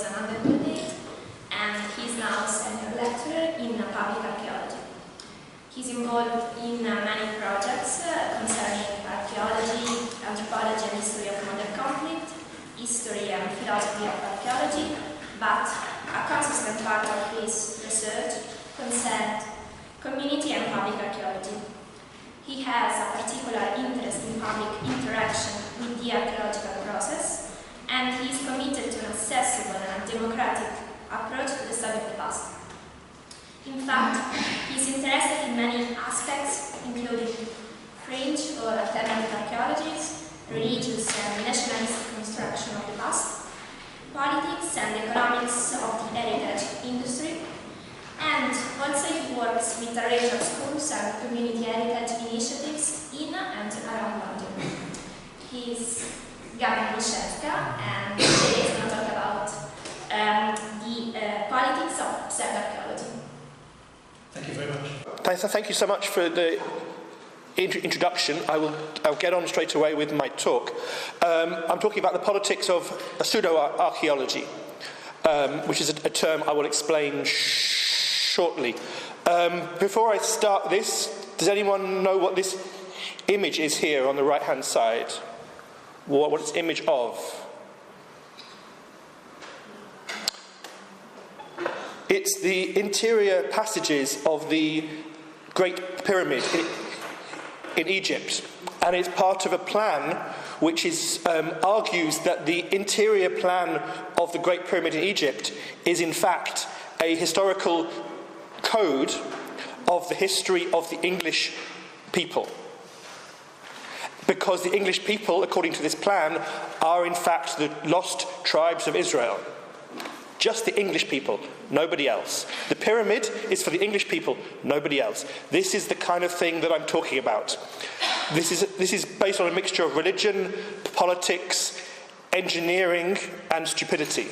an undergraduate, and he's now a senior lecturer in public archaeology. He's involved in many projects concerning archaeology, anthropology and history of modern conflict, history and philosophy of archaeology, but a consistent part of his research concerned community and public archaeology. He has a particular interest in public interaction with the archaeological process, and he is committed to an accessible and democratic approach to the study of the past. In fact, he is interested in many aspects, including fringe or alternative archaeologies, religious and nationalist construction of the past, politics and economics of the heritage industry, and also he works with a range of schools and community heritage initiatives in and around London. He is Gabriel Moshenka, and today he's going to talk about the politics of pseudoarchaeology. Thank you very much. Thank you so much for the introduction. I'll get on straight away with my talk. I'm talking about the politics of pseudoarchaeology, which is a term I will explain shortly. Before I start this, does anyone know what this image is here on the right-hand side? What it's image of? It's the interior passages of the Great Pyramid in Egypt, and it's part of a plan which argues that the interior plan of the Great Pyramid in Egypt is in fact a historical code of the history of the English people. Because the English people, according to this plan, are in fact the lost tribes of Israel. Just the English people, nobody else. The pyramid is for the English people, nobody else. This is the kind of thing that I'm talking about. This is based on a mixture of religion, politics, engineering, and stupidity.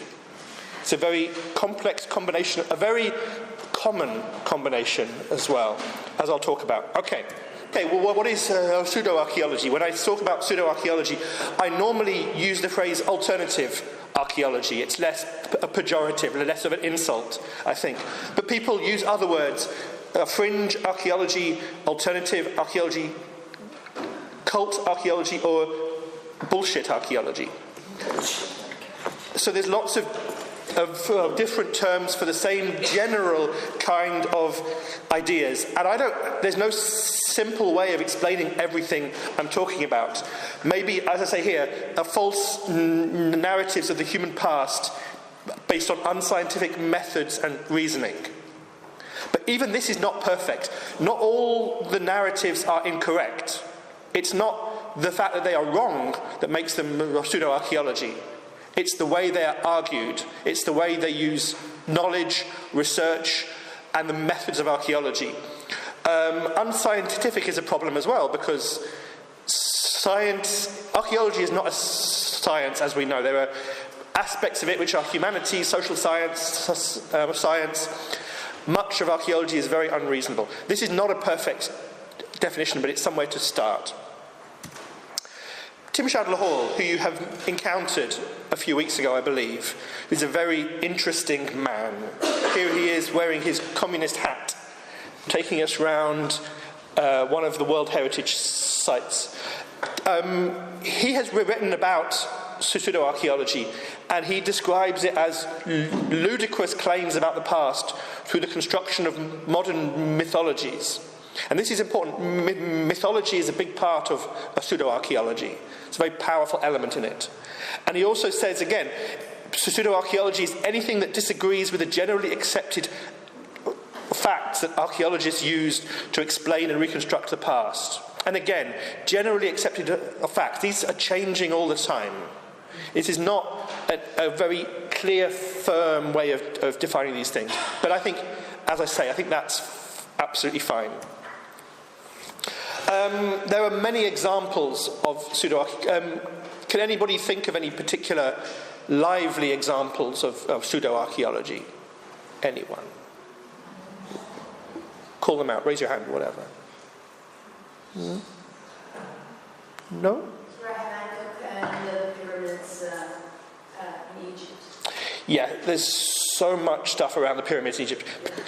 It's a very complex combination, a very common combination as well, as I'll talk about. Okay, well, what is pseudoarchaeology? When I talk about pseudoarchaeology, I normally use the phrase alternative archaeology. It's less pejorative, less of an insult, I think. But people use other words, fringe archaeology, alternative archaeology, cult archaeology, or bullshit archaeology. So there's lots of different terms for the same general kind of ideas. And there's no simple way of explaining everything I'm talking about. Maybe, as I say here, false narratives of the human past based on unscientific methods and reasoning. But even this is not perfect. Not all the narratives are incorrect. It's not the fact that they are wrong that makes them pseudoarchaeology. It's the way they are argued. It's the way they use knowledge, research, and the methods of archaeology. Unscientific is a problem as well, because archaeology is not a science, as we know. There are aspects of it which are humanities, social science, science. Much of archaeology is very unreasonable. This is not a perfect definition, but it's somewhere to start. Tim Shadler-Hall, who you have encountered a few weeks ago, I believe, is a very interesting man. Here he is wearing his communist hat, taking us round one of the World Heritage Sites. He has written about pseudoarchaeology, and he describes it as ludicrous claims about the past through the construction of modern mythologies. And this is important. Mythology is a big part of pseudoarchaeology. It's a very powerful element in it. And he also says, again, pseudoarchaeology is anything that disagrees with the generally accepted facts that archaeologists use to explain and reconstruct the past. And again, generally accepted facts. These are changing all the time. It is not a very clear, firm way of defining these things. But I think, as I say, I think that's absolutely fine. There are many examples of pseudoarchaeology. Can anybody think of any particular lively examples of pseudoarchaeology? Anyone? Call them out. Raise your hand, whatever. No? And the pyramids in Egypt. Yeah, there's so much stuff around the pyramids in Egypt.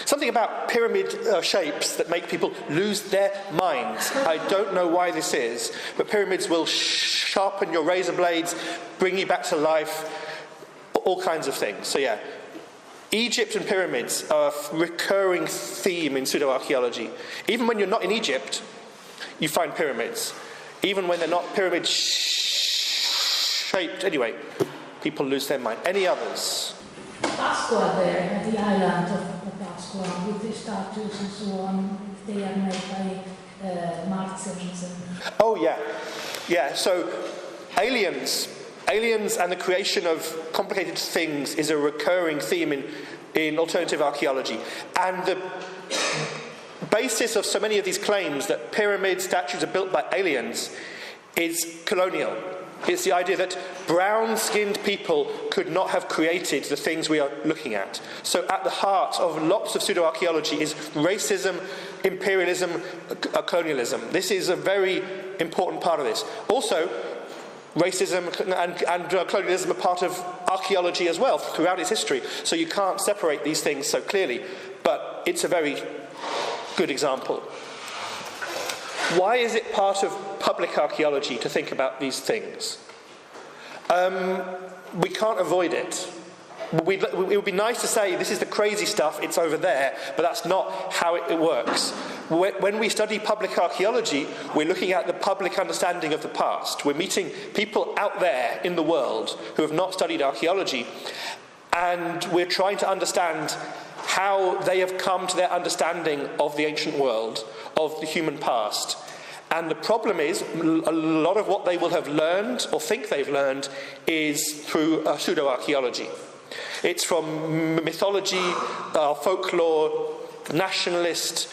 Something about pyramid shapes that make people lose their minds. I don't know why this is, but pyramids will sharpen your razor blades, bring you back to life, all kinds of things. So yeah, Egypt and pyramids are a recurring theme in pseudoarchaeology. Even when you're not in Egypt, you find pyramids. Even when they're not pyramid shaped. Anyway, people lose their mind. Any others? Pasqua there, the island of Pasqua, with the statues and so on, they are made by Martians. Oh yeah, yeah. So aliens and the creation of complicated things is a recurring theme in alternative archaeology. And the basis of so many of these claims that pyramid statues are built by aliens is colonial. It's the idea that brown-skinned people could not have created the things we are looking at. So at the heart of lots of pseudoarchaeology is racism, imperialism, colonialism. This is a very important part of this. Also, racism and colonialism are part of archaeology as well throughout its history. So you can't separate these things so clearly. But it's a very good example. Why is it part of public archaeology to think about these things? We can't avoid it. It would be nice to say this is the crazy stuff, it's over there, but that's not how it works. When we study public archaeology, we're looking at the public understanding of the past. We're meeting people out there in the world who have not studied archaeology, and we're trying to understand how they have come to their understanding of the ancient world, of the human past. And the problem is, a lot of what they will have learned, or think they've learned, is through pseudoarchaeology. It's from mythology, folklore, nationalist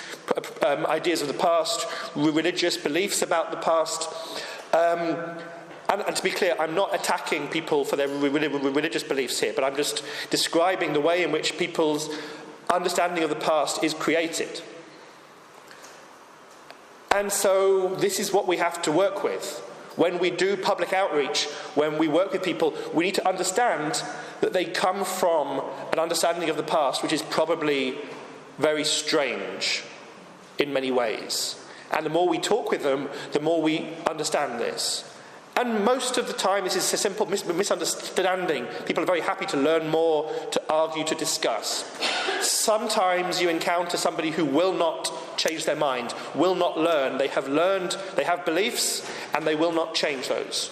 ideas of the past, religious beliefs about the past. And to be clear, I'm not attacking people for their religious beliefs here, but I'm just describing the way in which people's understanding of the past is created. And so this is what we have to work with. When we do public outreach, when we work with people, we need to understand that they come from an understanding of the past which is probably very strange in many ways. And the more we talk with them, the more we understand this. And most of the time this is a simple misunderstanding. People are very happy to learn more, to argue, to discuss. Sometimes you encounter somebody who will not change their mind, will not learn. They have beliefs, and they will not change those.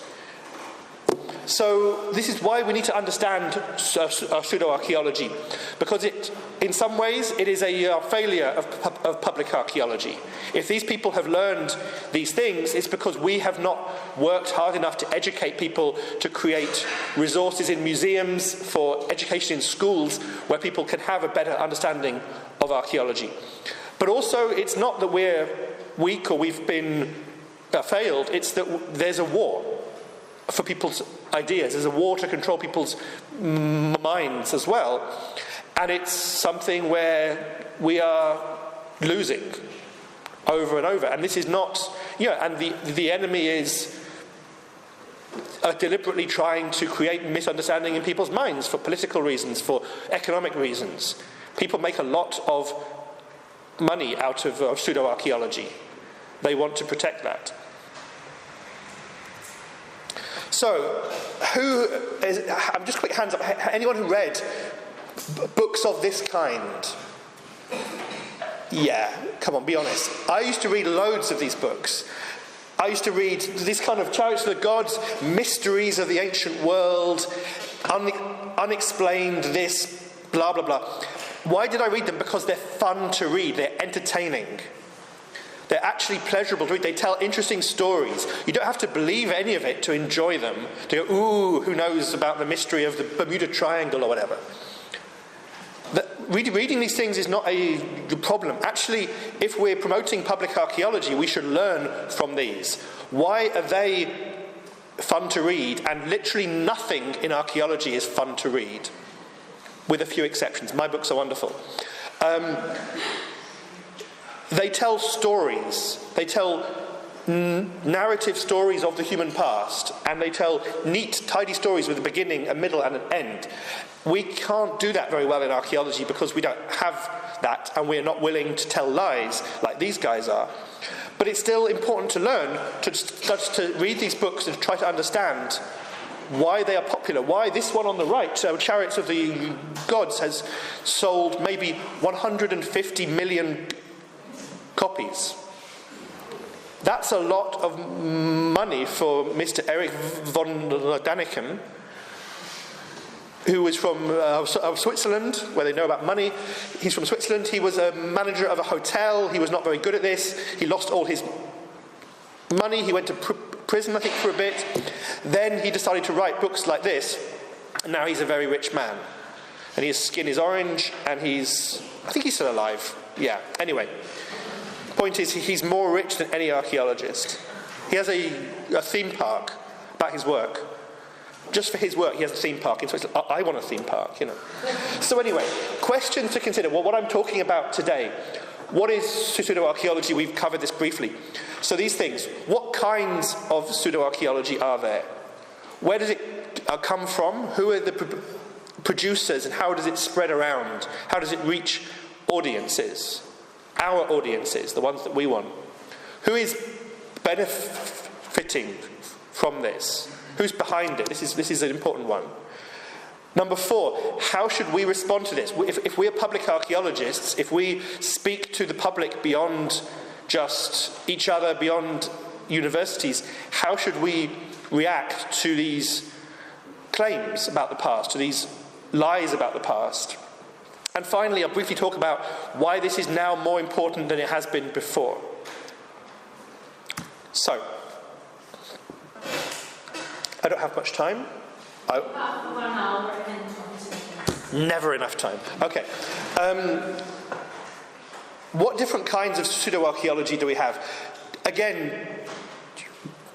So this is why we need to understand pseudoarchaeology, because in some ways it is a failure of public archaeology. If these people have learned these things, it's because we have not worked hard enough to educate people, to create resources in museums, for education in schools, where people can have a better understanding of archaeology. But also, it's not that we're weak or we've been failed, it's that there's a war for people's ideas. There's a war to control people's minds as well. And it's something where we are losing over and over. And this is not, and the enemy is deliberately trying to create misunderstanding in people's minds for political reasons, for economic reasons. People make a lot of money out of pseudoarchaeology. They want to protect that. So, I'm just quick hands up, anyone who read books of this kind? Yeah, come on, be honest. I used to read loads of these books. I used to read this kind of Chariots of the Gods, mysteries of the ancient world, unexplained this, blah, blah, blah. Why did I read them? Because they're fun to read, they're entertaining. They're actually pleasurable to read. They tell interesting stories. You don't have to believe any of it to enjoy them. To go, ooh, who knows about the mystery of the Bermuda Triangle or whatever. Reading these things is not a problem. Actually, if we're promoting public archaeology, we should learn from these. Why are they fun to read? And literally nothing in archaeology is fun to read, with a few exceptions. My books are wonderful. They tell stories. They tell narrative stories of the human past, and they tell neat, tidy stories with a beginning, a middle, and an end. We can't do that very well in archaeology because we don't have that, and we're not willing to tell lies like these guys are. But it's still important to learn, to read these books and try to understand why they are popular, why this one on the right, Chariots of the Gods, has sold maybe 150 million copies. That's a lot of money for Mr. Eric von Daniken, who is from Switzerland, where they know about money. He's from Switzerland. He was a manager of a hotel. He was not very good at this. He lost all his money. He went to prison, I think, for a bit. Then he decided to write books like this, and now he's a very rich man. And his skin is orange, and I think he's still alive. Yeah, anyway. Point is, he's more rich than any archaeologist. He has a theme park about his work. Just for his work, he has a theme park in Switzerland. I want a theme park, you know. So anyway, question to consider. Well, what I'm talking about today, what is pseudoarchaeology? We've covered this briefly. So these things, what kinds of pseudoarchaeology are there? Where does it come from? Who are the producers, and how does it spread around? How does it reach audiences? Our audiences, the ones that we want. Who is benefiting from this? Who's behind it? This is an important one. Number 4, how should we respond to this? If we are public archaeologists, if we speak to the public beyond just each other, beyond universities, how should we react to these claims about the past, to these lies about the past? And finally, I'll briefly talk about why this is now more important than it has been before. So, I don't have much time. 1 hour and 20 seconds. Never enough time. Okay. What different kinds of pseudoarchaeology do we have? Again,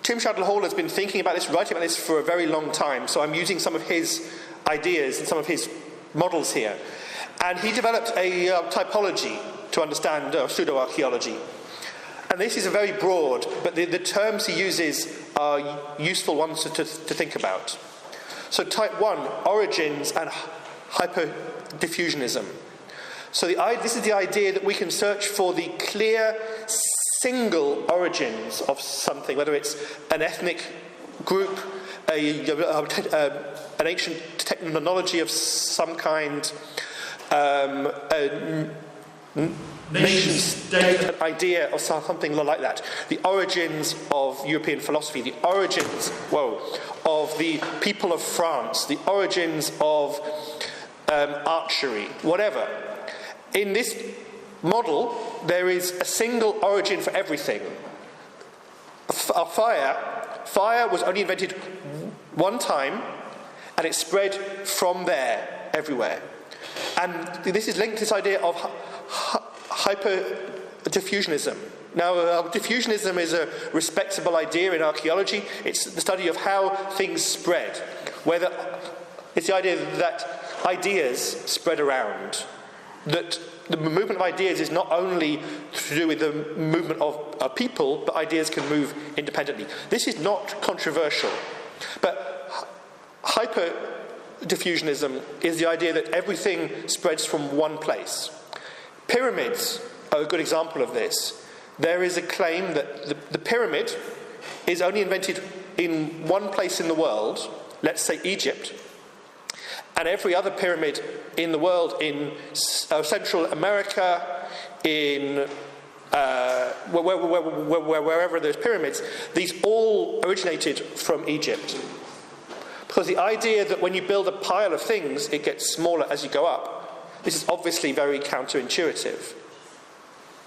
Tim Shadle-Hall has been thinking about this, writing about this for a very long time, so I'm using some of his ideas and some of his models here. And he developed a typology to understand pseudoarchaeology. And this is very broad, but the terms he uses are useful ones to think about. So type 1, origins and hyperdiffusionism. So this is the idea that we can search for the clear, single origins of something, whether it's an ethnic group, an ancient technology of some kind, a nation-state, an idea or something like that. The origins of European philosophy, the origins, of the people of France, the origins of archery, whatever. In this model, there is a single origin for everything. Fire was only invented one time, and it spread from there everywhere. And this is linked to this idea of hyperdiffusionism. Now, diffusionism is a respectable idea in archaeology. It's the study of how things spread. It's the idea that ideas spread around. That the movement of ideas is not only to do with the movement of people, but ideas can move independently. This is not controversial. But hyperdiffusionism is the idea that everything spreads from one place. Pyramids are a good example of this. There is a claim that the pyramid is only invented in one place in the world, let's say Egypt, and every other pyramid in the world, in Central America, in wherever there's pyramids, these all originated from Egypt. Because the idea that when you build a pile of things, it gets smaller as you go up, this is obviously very counterintuitive.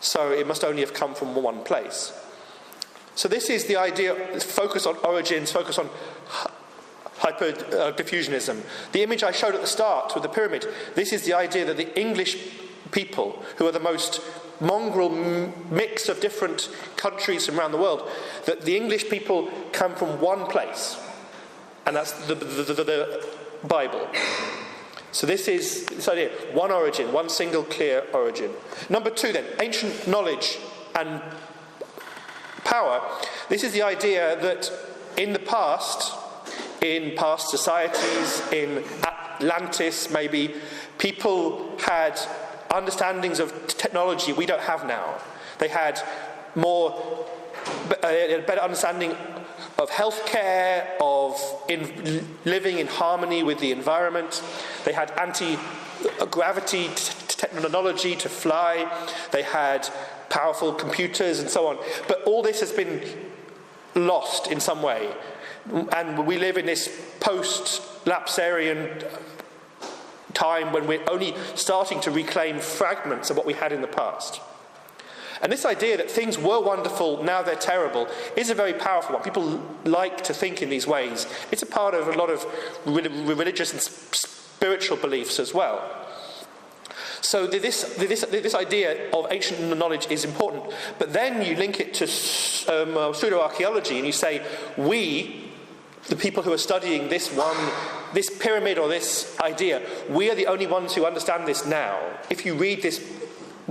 So it must only have come from one place. So this is the idea, focus on origins, focus on hyperdiffusionism. The image I showed at the start with the pyramid, this is the idea that the English people, who are the most mongrel mix of different countries from around the world, that the English people come from one place, and that's the Bible. So this is this idea, one origin, one single clear origin. Number 2 then, ancient knowledge and power. This is the idea that in the past, in past societies, in Atlantis maybe, people had understandings of technology we don't have now. They had a better understanding of healthcare, of living in harmony with the environment. They had anti-gravity technology to fly. They had powerful computers and so on. But all this has been lost in some way. And we live in this post-lapsarian time when we're only starting to reclaim fragments of what we had in the past. And this idea that things were wonderful, now they're terrible, is a very powerful one. People like to think in these ways. It's a part of a lot of religious and spiritual beliefs as well. So this idea of ancient knowledge is important. But then you link it to pseudoarchaeology, and you say, we, the people who are studying this pyramid or this idea, we are the only ones who understand this now. If you read this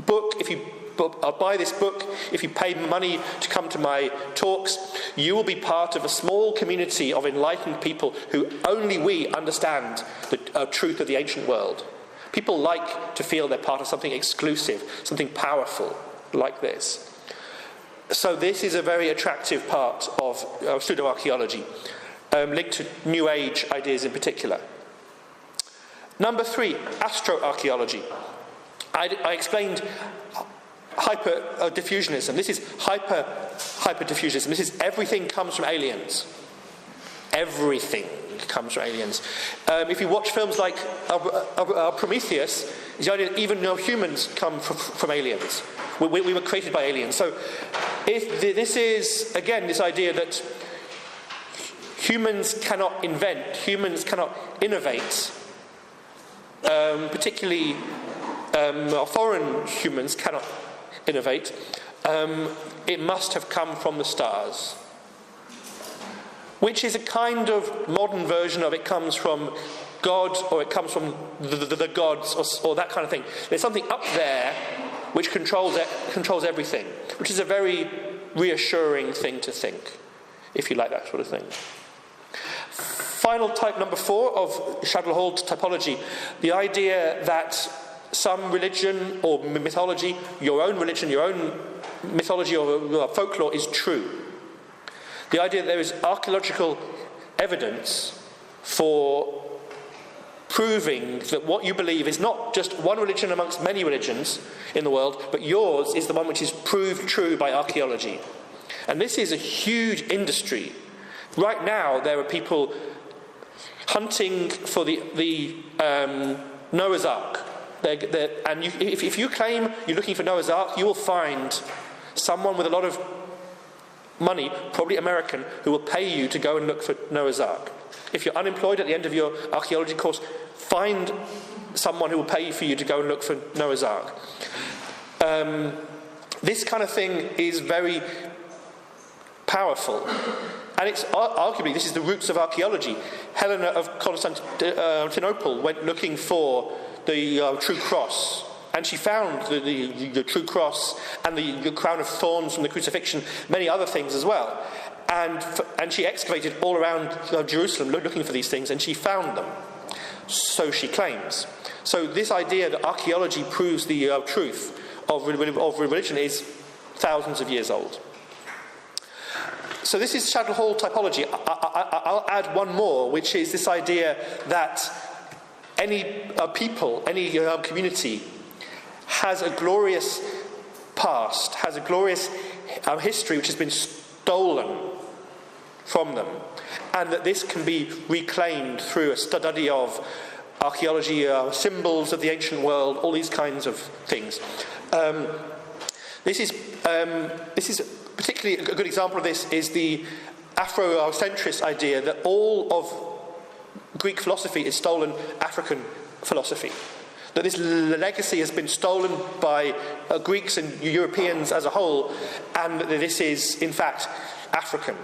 book, if you buy this book, if you pay money to come to my talks, you will be part of a small community of enlightened people who only we understand the truth of the ancient world. People like to feel they're part of something exclusive, something powerful like this. So this is a very attractive part of pseudoarchaeology, linked to New Age ideas in particular. Number 3, astroarchaeology. I explained hyper-diffusionism. This is hyper-diffusionism. This is everything comes from aliens. Everything comes from aliens. If you watch films like Prometheus, the idea that even humans come from aliens. We were created by aliens. So if this is, again, this idea that humans cannot invent, humans cannot innovate, particularly foreign humans cannot innovate, it must have come from the stars. Which is a kind of modern version of it comes from God, or it comes from the gods, or that kind of thing. There's something up there which controls everything, which is a very reassuring thing to think, if you like that sort of thing. Final type, number 4, of Shadow Hall typology, the idea that some religion or mythology, your own religion, your own mythology or folklore is true. The idea that there is archaeological evidence for proving that what you believe is not just one religion amongst many religions in the world, but yours is the one which is proved true by archaeology. And this is a huge industry. Right now, there are people hunting for the Noah's Ark. And if you claim you're looking for Noah's Ark, you will find someone with a lot of money, probably American, who will pay you to go and look for Noah's Ark. If you're unemployed at the end of your archaeology course, find someone who will pay for you to go and look for Noah's Ark. This kind of thing is very powerful. And it's arguably, this is the roots of archaeology. Helena of Constantinople went looking for the true cross. And she found the true cross and the crown of thorns from the crucifixion, many other things as well. And she excavated all around Jerusalem looking for these things, and she found them. So she claims. So this idea that archaeology proves the truth of religion is thousands of years old. So this is Shadow Hall typology. I'll add one more, which is this idea that any people, any community has a glorious past, has a glorious history which has been stolen from them, and that this can be reclaimed through a study of archaeology, symbols of the ancient world, all these kinds of things. This is particularly a good example of this is the Afrocentrist idea that all of Greek philosophy is stolen African philosophy. That this legacy has been stolen by Greeks and Europeans as a whole, and that this is, in fact, African.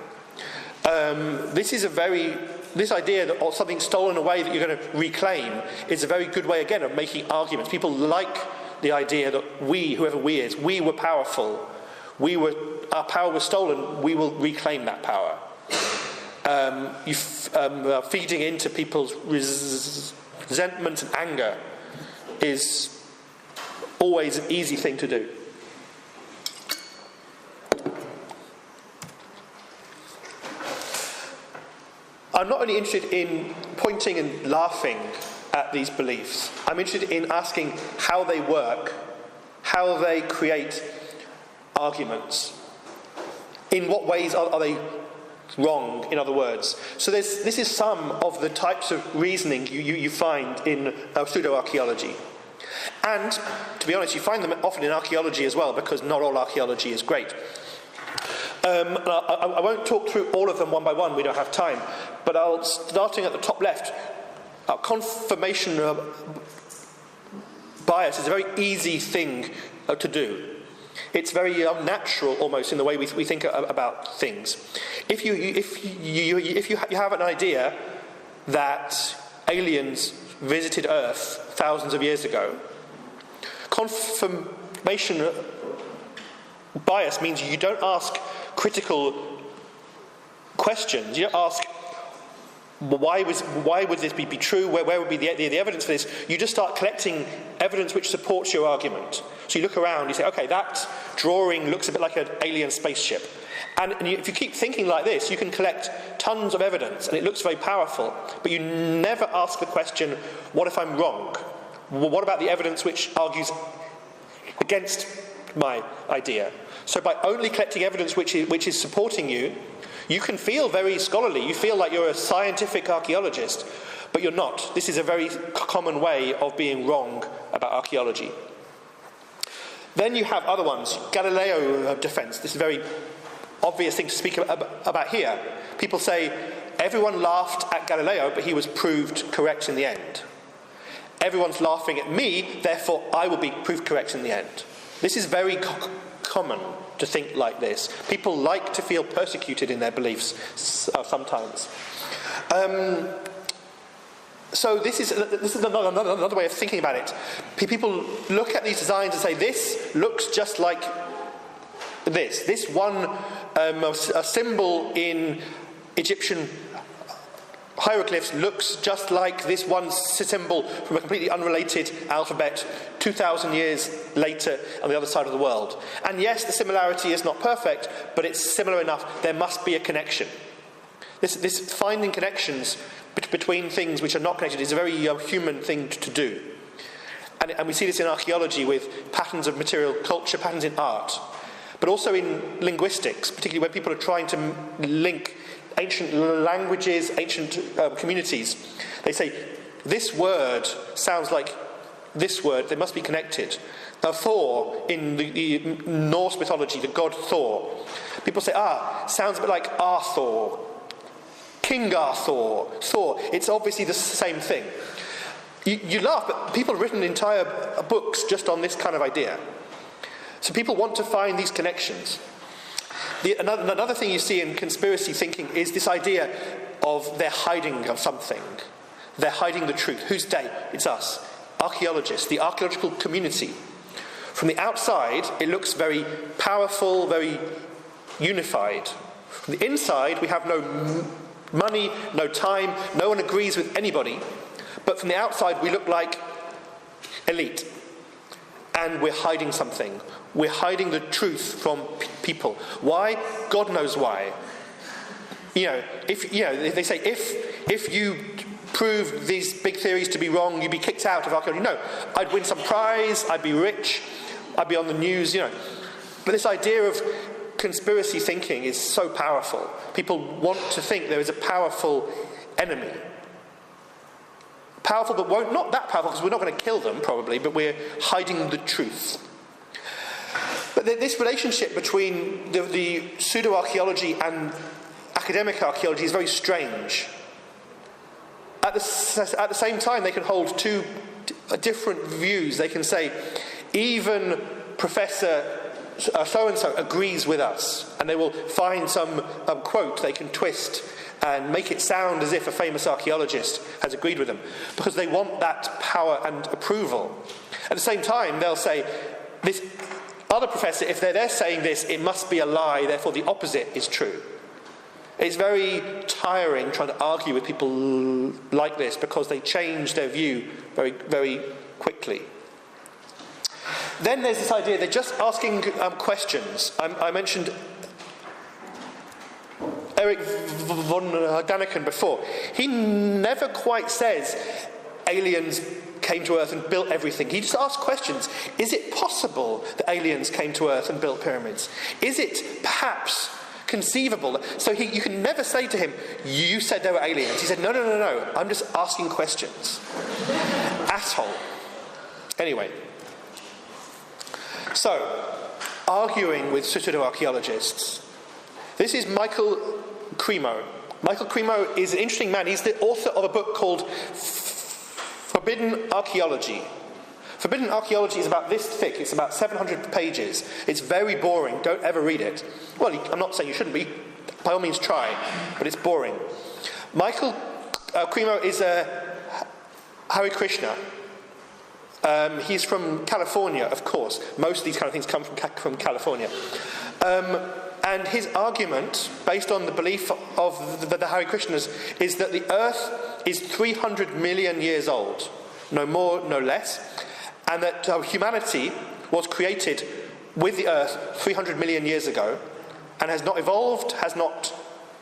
This idea that something's stolen away that you're going to reclaim is a very good way, again, of making arguments. People like the idea that we, whoever we is, we were powerful, we were our power was stolen, we will reclaim that power. Feeding into people's resentment and anger is always an easy thing to do. I'm not only interested in pointing and laughing at these beliefs, I'm interested in asking how they work, how they create arguments. In what ways are they wrong, in other words? So this is some of the types of reasoning you find in pseudoarchaeology. And, to be honest, you find them often in archaeology as well, because not all archaeology is great. I won't talk through all of them one by one, we don't have time, but starting at the top left, confirmation bias is a very easy thing to do. It's very natural, almost, in the way we think about things. If you have an idea that aliens visited Earth thousands of years ago, confirmation bias means you don't ask critical questions. You don't ask, why would this be true? Where would be the evidence for this? You just start collecting evidence which supports your argument. So you look around, you say, okay, that drawing looks a bit like an alien spaceship. And if you keep thinking like this, you can collect tons of evidence, and it looks very powerful. But you never ask the question, what if I'm wrong? What about the evidence which argues against my idea? So by only collecting evidence which is supporting you, you can feel very scholarly. You feel like you're a scientific archaeologist, but you're not. This is a very common way of being wrong about archaeology. Then you have other ones. Galileo defense. This is a very obvious thing to speak about here. People say, everyone laughed at Galileo, but he was proved correct in the end. Everyone's laughing at me, therefore I will be proved correct in the end. This is very common to think like this. People like to feel persecuted in their beliefs sometimes. So this is another way of thinking about it. People look at these designs and say, this looks just like this. This one, a symbol in Egyptian hieroglyphs looks just like this one symbol from a completely unrelated alphabet 2,000 years later on the other side of the world. And yes, the similarity is not perfect, but it's similar enough. There must be a connection. This finding connections between things which are not connected is a very human thing to do. And we see this in archaeology with patterns of material culture, patterns in art, but also in linguistics, particularly when people are trying to link ancient languages, ancient communities. They say, this word sounds like this word, they must be connected. Thor, in the Norse mythology, the god Thor. People say, sounds a bit like Arthur, King Arthur, Thor. It's obviously the same thing. You laugh, but people have written entire books just on this kind of idea. So people want to find these connections. Another thing you see in conspiracy thinking is this idea of they're hiding something. They're hiding the truth. Who's they? It's us. Archaeologists, the archaeological community. From the outside, it looks very powerful, very unified. From the inside, we have no money, no time, no one agrees with anybody. But from the outside, we look like elite. And we're hiding something. We're hiding the truth from people. Why? God knows why. They say if you prove these big theories to be wrong, you'd be kicked out of archaeology. No, I'd win some prize. I'd be rich. I'd be on the news. But this idea of conspiracy thinking is so powerful. People want to think there is a powerful enemy. Powerful, but not that powerful, because we're not going to kill them, probably, but we're hiding the truth. But this relationship between the pseudoarchaeology and academic archaeology is very strange. At the same time, they can hold two different views. They can say, even Professor so-and-so agrees with us, and they will find some quote they can twist and make it sound as if a famous archaeologist has agreed with them, because they want that power and approval. At the same time, they'll say, this other professor, if they're saying this, it must be a lie, therefore the opposite is true. It's very tiring trying to argue with people like this because they change their view very, very quickly. Then there's this idea they're just asking questions. I mentioned Eric von Daniken before. He never quite says aliens came to Earth and built everything. He just asks questions. Is it possible that aliens came to Earth and built pyramids? Is it perhaps conceivable? So you can never say to him, you said there were aliens. He said, no, I'm just asking questions. Asshole. Anyway. So, arguing with pseudoarchaeologists. This is Michael Cremo. Michael Cremo is an interesting man. He's the author of a book called Forbidden Archaeology. Forbidden Archaeology is about this thick. It's about 700 pages. It's very boring. Don't ever read it. Well, I'm not saying you shouldn't be. By all means try. But it's boring. Michael Cremo is a Hare Krishna. He's from California, of course. Most of these kind of things come from California. And his argument, based on the belief of the Hare Krishnas, is that the Earth is 300 million years old. No more, no less. And that humanity was created with the Earth 300 million years ago and has not evolved, has not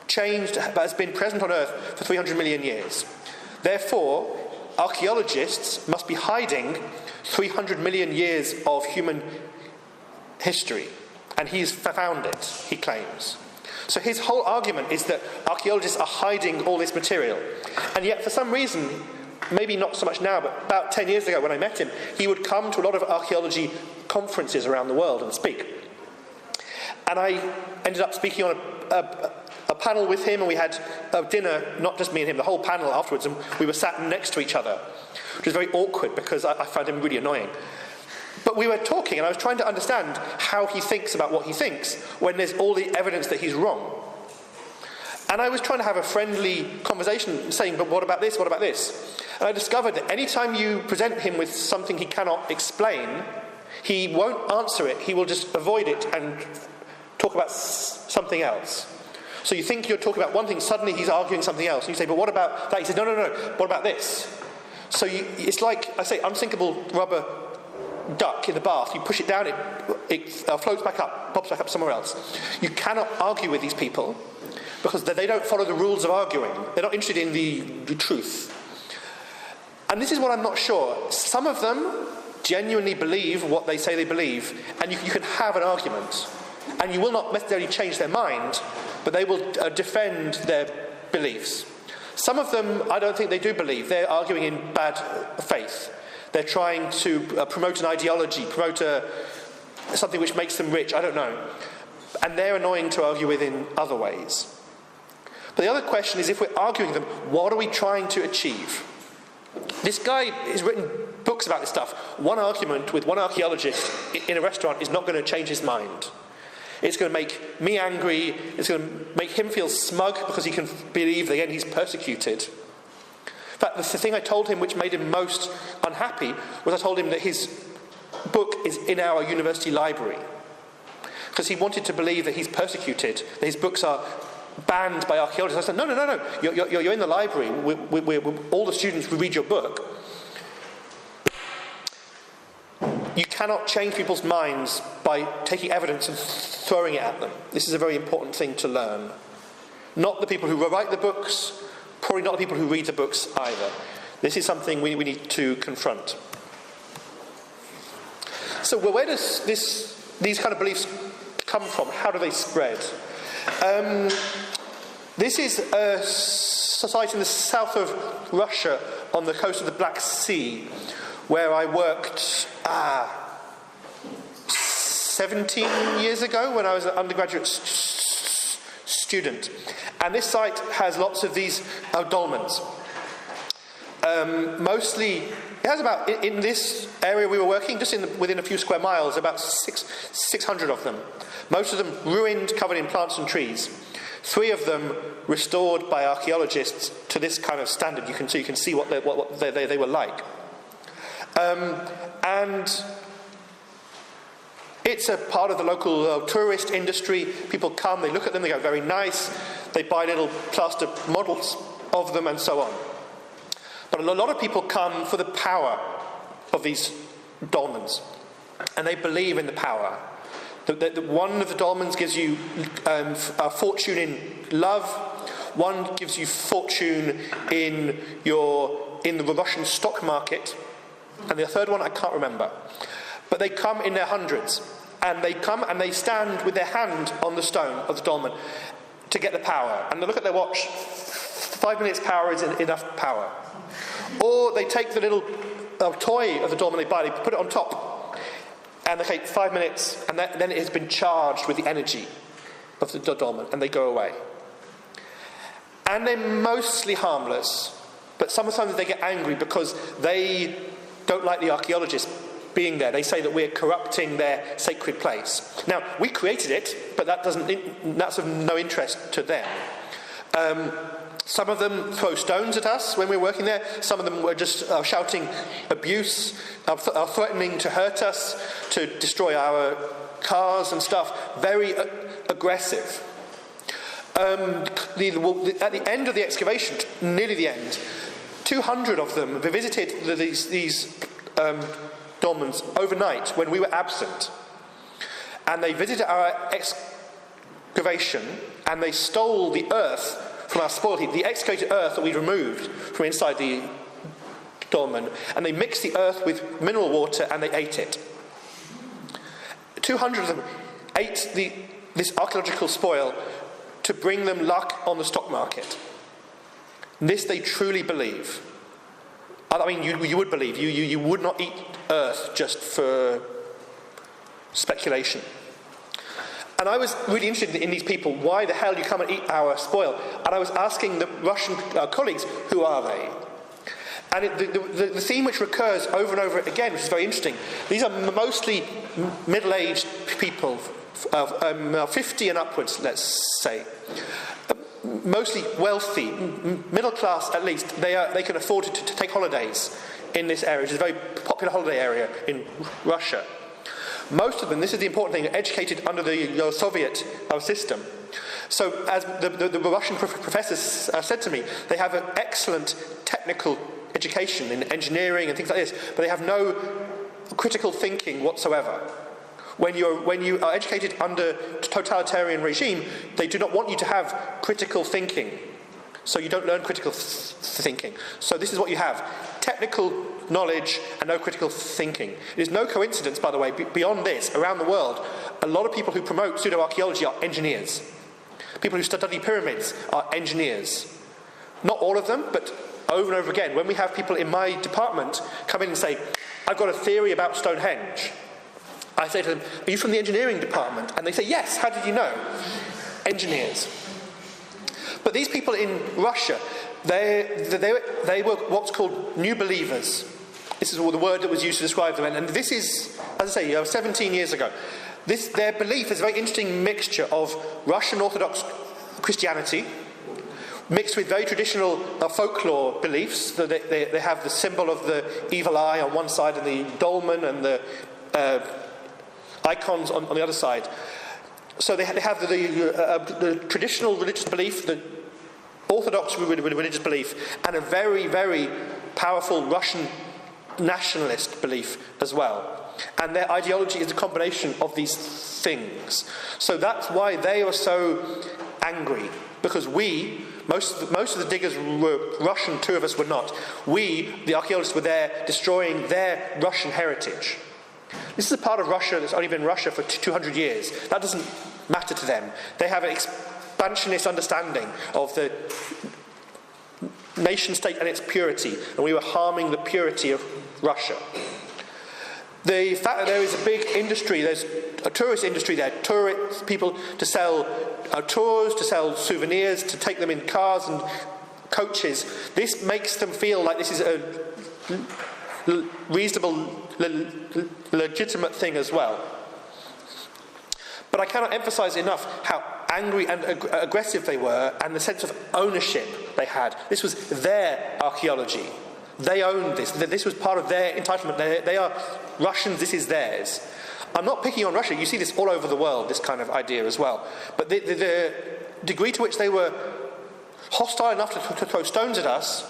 changed, but has been present on Earth for 300 million years. Therefore, archaeologists must be hiding 300 million years of human history. And he's found it, he claims. So his whole argument is that archaeologists are hiding all this material. And yet, for some reason, maybe not so much now, but about 10 years ago when I met him, he would come to a lot of archaeology conferences around the world and speak. And I ended up speaking on a panel with him, and we had a dinner, not just me and him, the whole panel afterwards, and we were sat next to each other, which was very awkward because I found him really annoying. But we were talking, and I was trying to understand how he thinks about what he thinks when there's all the evidence that he's wrong. And I was trying to have a friendly conversation, saying, but what about this, what about this? And I discovered that any time you present him with something he cannot explain, he won't answer it, he will just avoid it and talk about something else. So you think you're talking about one thing, suddenly he's arguing something else. And you say, but what about that? He says, no, what about this? So it's like, I say, unsinkable rubber duck in the bath. You push it down, it floats back up, pops back up somewhere else. You cannot argue with these people because they don't follow the rules of arguing. They're not interested in the truth. And this is what I'm not sure. Some of them genuinely believe what they say they believe, and you can have an argument. And you will not necessarily change their mind, but they will defend their beliefs. Some of them, I don't think they do believe. They're arguing in bad faith. They're trying to promote an ideology, promote something which makes them rich, I don't know. And they're annoying to argue with in other ways. But the other question is, if we're arguing them, what are we trying to achieve? This guy has written books about this stuff. One argument with one archaeologist in a restaurant is not going to change his mind. It's going to make me angry. It's going to make him feel smug because he can believe that, again, he's persecuted. In fact, the thing I told him which made him most unhappy was I told him that his book is in our university library. Because he wanted to believe that he's persecuted, that his books are banned by archaeologists. I said, no, you're in the library. All the students will read your book. You cannot change people's minds by taking evidence and throwing it at them. This is a very important thing to learn. Not the people who write the books, probably not the people who read the books either. This is something we need to confront. So where does these kind of beliefs come from? How do they spread? This is a society in the south of Russia on the coast of the Black Sea, where I worked 17 years ago when I was an undergraduate student. And this site has lots of these dolmens. Mostly, it has about, in this area we were working, just within a few square miles, about 600 of them. Most of them ruined, covered in plants and trees. 3 of them restored by archaeologists to this kind of standard. You can see what they were like. And It's a part of the local tourist industry. People come, they look at them, they go, very nice. They buy little plaster models of them and so on. But a lot of people come for the power of these dolmens. And they believe in the power. One of the dolmens gives you a fortune in love. One gives you fortune in the Russian stock market. And the third one I can't remember. But they come in their hundreds. And they come and they stand with their hand on the stone of the dolmen to get the power. And they look at their watch. 5 minutes power is enough power. Or they take the little toy of the dolmen they buy, they put it on top. And they take 5 minutes, and then it has been charged with the energy of the dolmen, and they go away. And they're mostly harmless, but sometimes they get angry because they don't like the archaeologists being there. They say that we're corrupting their sacred place. Now, we created it, but that's of no interest to them. Some of them throw stones at us when we're working there. Some of them were just shouting abuse, threatening to hurt us, to destroy our cars and stuff. Very aggressive. At the end of the excavation, nearly the end, 200 of them visited these dolmens overnight when we were absent. And they visited our excavation and they stole the earth from our spoil heap, the excavated earth that we'd removed from inside the dolmen, and they mixed the earth with mineral water and they ate it. 200 of them ate this archaeological spoil to bring them luck on the stock market. This they truly believe. I mean, you would believe. You would not eat earth just for speculation. And I was really interested in these people. Why the hell do you come and eat our spoil? And I was asking the Russian colleagues, who are they? And the theme which recurs over and over again, which is very interesting, these are mostly middle-aged people, 50 and upwards, let's say. Mostly wealthy, middle class at least. They can afford to take holidays in this area, which is a very popular holiday area in Russia. Most of them, this is the important thing, are educated under the Soviet system. So as the Russian professors said to me, they have an excellent technical education in engineering and things like this, but they have no critical thinking whatsoever. When you are educated under totalitarian regime, they do not want you to have critical thinking. So you don't learn critical thinking. So this is what you have. Technical knowledge and no critical thinking. It is no coincidence, by the way, beyond this, around the world, a lot of people who promote pseudoarchaeology are engineers. People who study pyramids are engineers. Not all of them, but over and over again. When we have people in my department come in and say, I've got a theory about Stonehenge, I say to them, are you from the engineering department? And they say, yes, how did you know? Engineers. But these people in Russia, they were what's called new believers. This is the word that was used to describe them. And this is, as I say, 17 years ago. Their belief is a very interesting mixture of Russian Orthodox Christianity, mixed with very traditional folklore beliefs. So they have the symbol of the evil eye on one side and the dolmen and the icons on the other side. So they have the traditional religious belief, the Orthodox religious belief, and a very, very powerful Russian nationalist belief as well. And their ideology is a combination of these things. So that's why they are so angry. Because most of the diggers were Russian, 2 of us were not. We, the archaeologists, were there destroying their Russian heritage. This is a part of Russia that's only been Russia for 200 years. That doesn't matter to them. They have an expansionist understanding of the nation state and its purity, and we were harming the purity of Russia. The fact that there is a big industry, there's a tourist industry there, tourist people to sell tours, to sell souvenirs, to take them in cars and coaches. This makes them feel like this is a reasonable, legitimate thing as well. But I cannot emphasize enough how angry and aggressive they were and the sense of ownership they had. This was their archaeology. They owned this. This was part of their entitlement. They are Russians, this is theirs. I'm not picking on Russia. You see this all over the world, this kind of idea as well. But the degree to which they were hostile enough to throw stones at us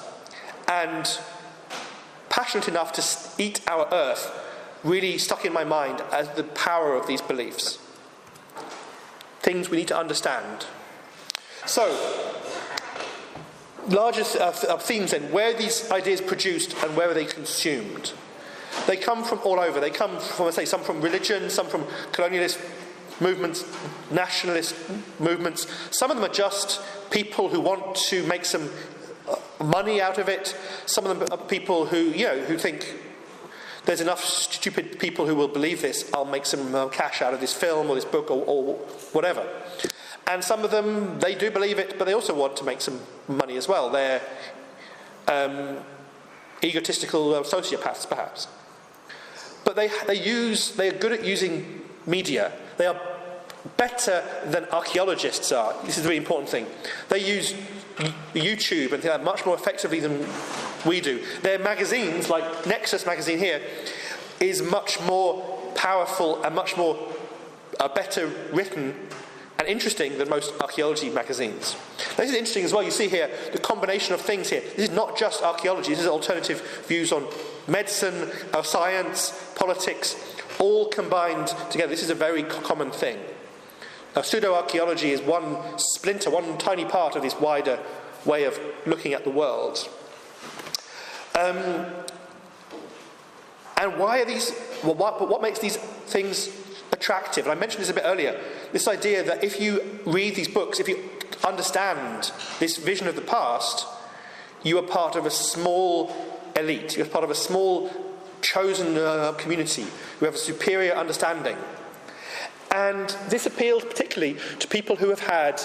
and passionate enough to eat our earth really stuck in my mind as the power of these beliefs. Things we need to understand. So, larger themes then. Where are these ideas produced and where are they consumed? They come from all over. They come from, I say, some from religion, some from colonialist movements, nationalist movements. Some of them are just people who want to make some money out of it. Some of them are people who think there's enough stupid people who will believe this, I'll make some cash out of this film or this book or whatever. And some of them, they do believe it, but they also want to make some money as well. They're egotistical sociopaths, perhaps. But they're good at using media. They are better than archaeologists are. This is the really important thing. They use YouTube and things like that much more effectively than we do. Their magazines, like Nexus magazine here, is much more powerful and much more better written and interesting than most archaeology magazines. This is interesting as well. You see here the combination of things here. This is not just archaeology. This is alternative views on medicine, science, politics, all combined together. This is a very common thing. Pseudoarchaeology is one splinter, one tiny part of this wider way of looking at the world. And why are these? Well, what makes these things attractive? And I mentioned this a bit earlier. This idea that if you read these books, if you understand this vision of the past, you are part of a small elite. You're part of a small chosen community who have a superior understanding. And this appeals particularly to people who have had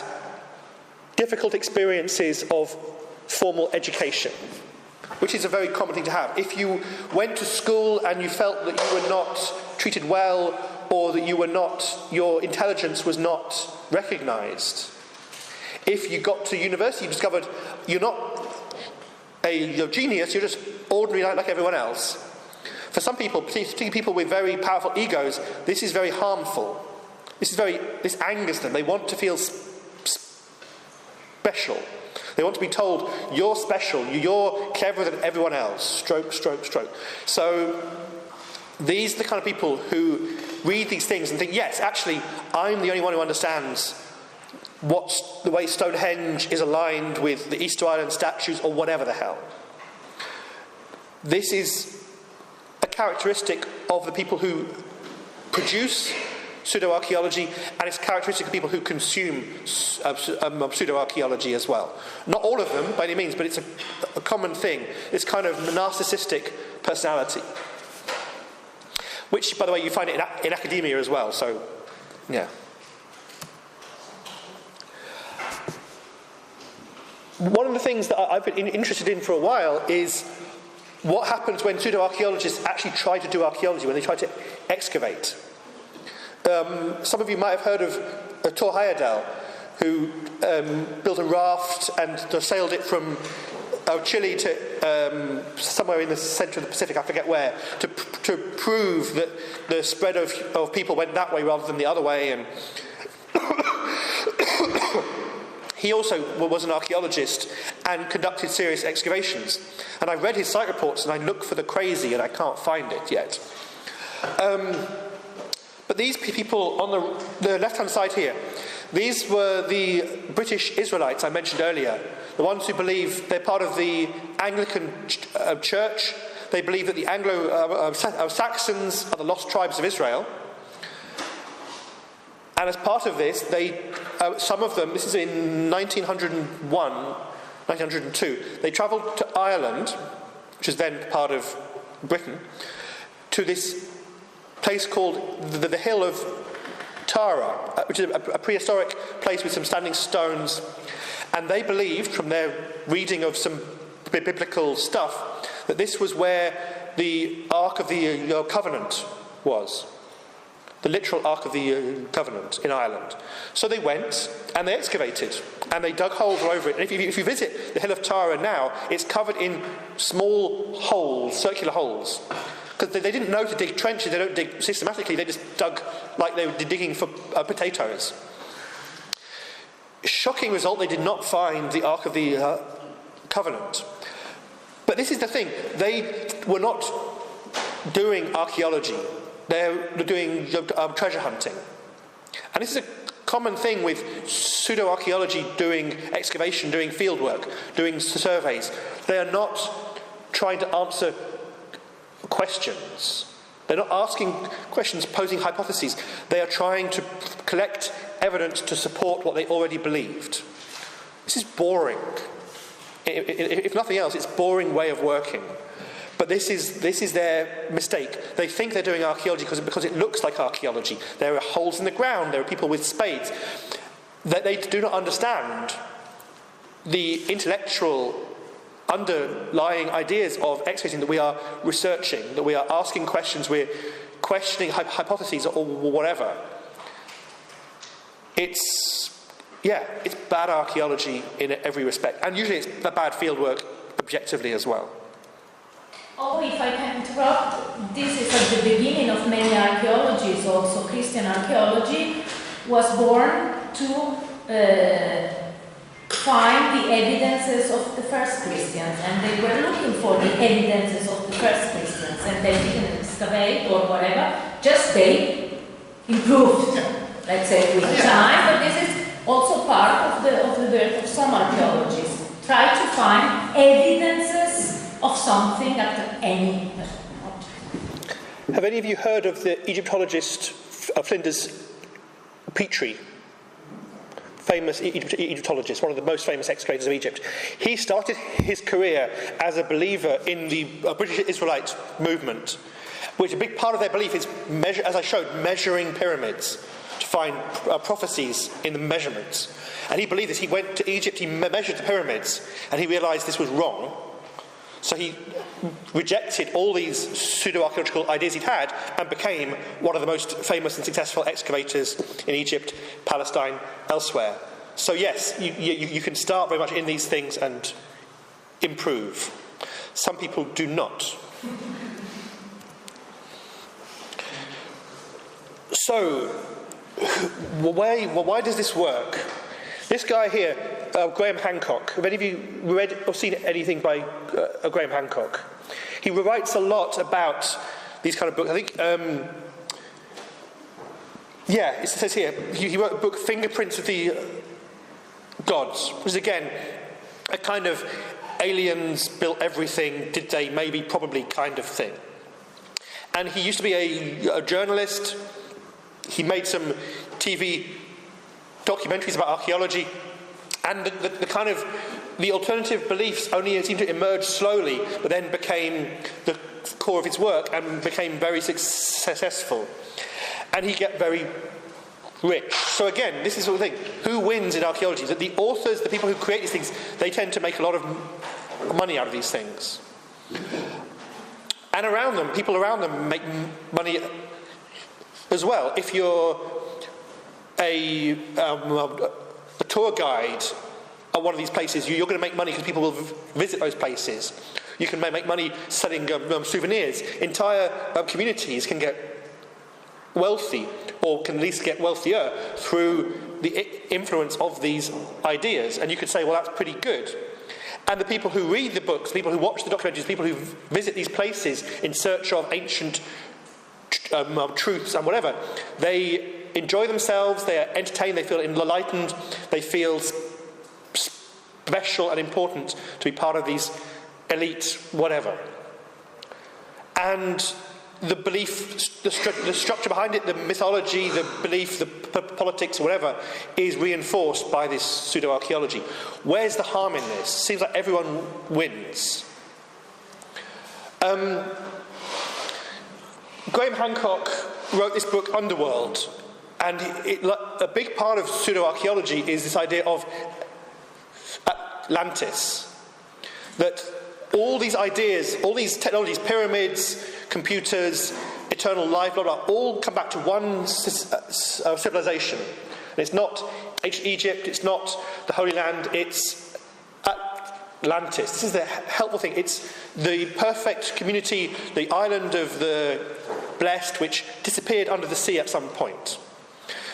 difficult experiences of formal education, which is a very common thing to have. If you went to school and you felt that you were not treated well, or that your intelligence was not recognised. If you got to university, you discovered you're not a genius, you're just ordinary like everyone else. For some people, particularly people with very powerful egos, this is very harmful. This angers them. They want to feel special. They want to be told, you're special, you're cleverer than everyone else. Stroke, stroke, stroke. So these are the kind of people who read these things and think, yes, actually, I'm the only one who understands what's the way Stonehenge is aligned with the Easter Island statues or whatever the hell. This is a characteristic of the people who produce pseudoarchaeology, and it's characteristic of people who consume pseudoarchaeology as well. Not all of them, by any means, but it's a common thing. It's kind of narcissistic personality. Which, by the way, you find it in academia as well, so, yeah. One of the things that I've been interested in for a while is what happens when pseudoarchaeologists actually try to do archaeology, when they try to excavate. Some of you might have heard of Thor Heyerdahl, who built a raft and sailed it from Chile to somewhere in the centre of the Pacific, I forget where, to prove that the spread of people went that way rather than the other way. And he also was an archaeologist and conducted serious excavations. And I've read his site reports and I look for the crazy and I can't find it yet. But these people on the left-hand side here, these were the British Israelites I mentioned earlier, the ones who believe they're part of the Anglican Church. They believe that the Anglo-Saxons are the lost tribes of Israel. And as part of this, some of them, this is in 1902, they travelled to Ireland, which is then part of Britain, to this place called the Hill of Tara, which is a prehistoric place with some standing stones. And they believed, from their reading of some biblical stuff, that this was where the Ark of the Covenant was. The literal Ark of the Covenant in Ireland. So they went and they excavated and they dug holes all over it. And if you visit the Hill of Tara now, it's covered in small holes, circular holes, Because they didn't know to dig trenches, they don't dig systematically, they just dug like they were digging for potatoes. Shocking result, they did not find the Ark of the Covenant. But this is the thing, they were not doing archaeology, they were doing treasure hunting. And this is a common thing with pseudo-archaeology doing excavation, doing field work, doing surveys. They are not trying to answer questions. They're not asking questions, posing hypotheses. They are trying to collect evidence to support what they already believed. This is boring. If nothing else, it's a boring way of working. But this is their mistake. They think they're doing archaeology because it looks like archaeology. There are holes in the ground, there are people with spades. They do not understand the intellectual underlying ideas of excavating that we are researching, that we are asking questions, we're questioning hypotheses or whatever. It's bad archaeology in every respect. And usually it's bad fieldwork objectively as well. Oh, if I can interrupt, this is at the beginning of many archaeologies, also Christian archaeology was born to find the evidences of the first Christians, and they were looking for the evidences of the first Christians, and they didn't excavate or whatever, just they improved, let's say, with time, but this is also part of the work of some archaeologists. Try to find evidences of something at any object. Have any of you heard of the Egyptologist Flinders Petrie? Famous Egyptologist, one of the most famous excavators of Egypt. He started his career as a believer in the British Israelite movement, which a big part of their belief is, as I showed, measuring pyramids to find prophecies in the measurements. And he believed this. He went to Egypt, he measured the pyramids, and he realised this was wrong. So he rejected all these pseudo-archaeological ideas he'd had and became one of the most famous and successful excavators in Egypt, Palestine, elsewhere. So yes, you can start very much in these things and improve. Some people do not. So, why does this work? This guy here, Graham Hancock. Have any of you read or seen anything by Graham Hancock? He writes a lot about these kind of books. I think, it says here, he wrote a book, Fingerprints of the Gods, which is again a kind of aliens built everything, did they, maybe, probably kind of thing. And he used to be a journalist. He made some TV documentaries about archaeology, and the kind of the alternative beliefs only seemed to emerge slowly, but then became the core of his work and became very successful. And he get very rich. So again, this is the sort of thing. Who wins in archaeology? That the authors, the people who create these things, they tend to make a lot of money out of these things. And around them, people around them make money as well. If you're a tour guide at one of these places, you're going to make money because people will visit those places. You can make money selling souvenirs. Entire communities can get wealthy, or can at least get wealthier, through the influence of these ideas. And you could say, well, that's pretty good. And the people who read the books, people who watch the documentaries, people who visit these places in search of ancient truths and whatever, they enjoy themselves, they are entertained, they feel enlightened, they feel special and important to be part of these elite whatever. And the belief, the structure behind it, the mythology, the belief, the politics, whatever, is reinforced by this pseudo-archaeology. Where's the harm in this? Seems like everyone wins. Graham Hancock wrote this book, Underworld, and a big part of pseudo-archaeology is this idea of Atlantis. That all these ideas, all these technologies, pyramids, computers, eternal life, blah, blah, all come back to one civilization. And it's not ancient Egypt, it's not the Holy Land, it's Atlantis. This is the helpful thing. It's the perfect community, the island of the blessed, which disappeared under the sea at some point.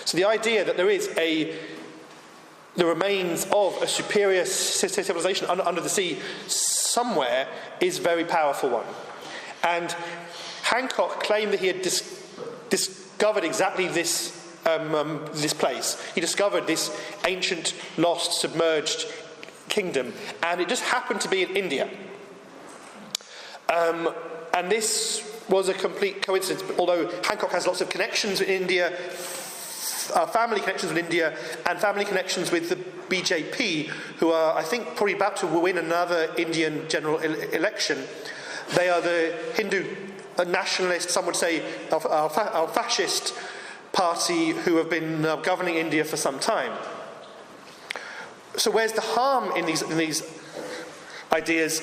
So the idea that there is the remains of a superior civilization under the sea somewhere is a very powerful one. And Hancock claimed that he had discovered exactly this place. He discovered this ancient, lost, submerged kingdom, and it just happened to be in India. And this was a complete coincidence, although Hancock has lots of connections with India, family connections with India, and family connections with the BJP, who are, I think, probably about to win another Indian general election. They are the Hindu nationalist, some would say, a fascist party who have been governing India for some time. So where's the harm in these ideas?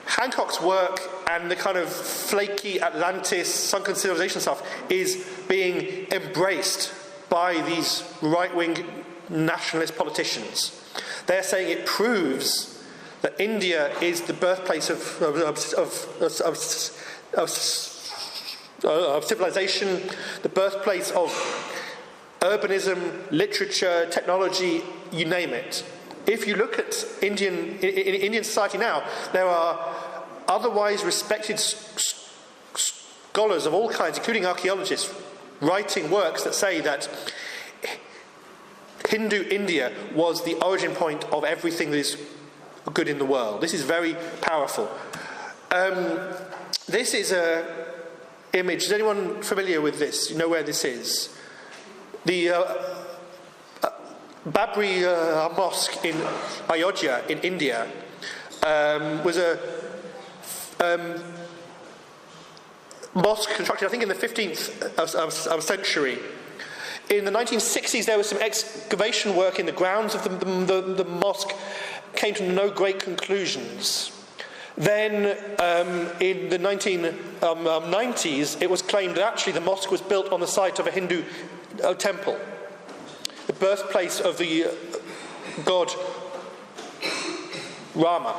Hancock's work and the kind of flaky Atlantis, sunken civilization stuff is being embraced by these right-wing nationalist politicians. They're saying it proves that India is the birthplace of civilization, the birthplace of urbanism, literature, technology, you name it. If you look at Indian society now, there are otherwise respected scholars of all kinds, including archaeologists, writing works that say that Hindu India was the origin point of everything that is good in the world. This is very powerful. This is an image. Is anyone familiar with this? You know where this is? The Babri Mosque in Ayodhya in India was a mosque constructed, I think, in the 15th century. In the 1960s, there was some excavation work in the grounds of the mosque, came to no great conclusions. Then, in the 1990s, it was claimed that actually the mosque was built on the site of a Hindu temple, the birthplace of the god Rama.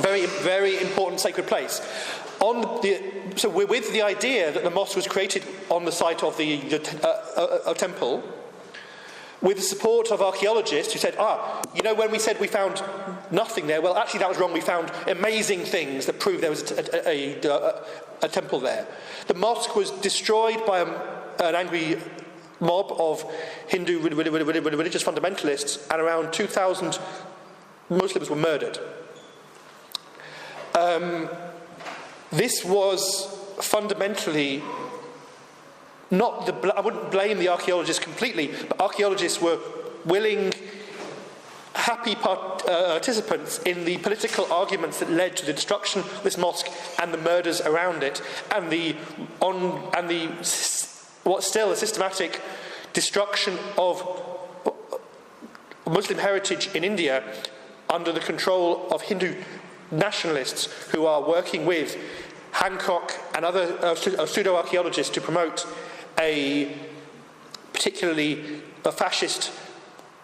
Very, very important sacred place. So we're with the idea that the mosque was created on the site of the temple, with the support of archaeologists who said, when we said we found nothing there, well, actually that was wrong. We found amazing things that proved there was a temple there. The mosque was destroyed by an angry mob of Hindu religious fundamentalists, and around 2,000 Muslims were murdered. This was fundamentally not I wouldn't blame the archaeologists completely, but archaeologists were willing, happy participants in the political arguments that led to the destruction of this mosque and the murders around it, and what's still a systematic destruction of Muslim heritage in India under the control of Hindu nationalists who are working with Hancock and other pseudo-archaeologists to promote a particularly fascist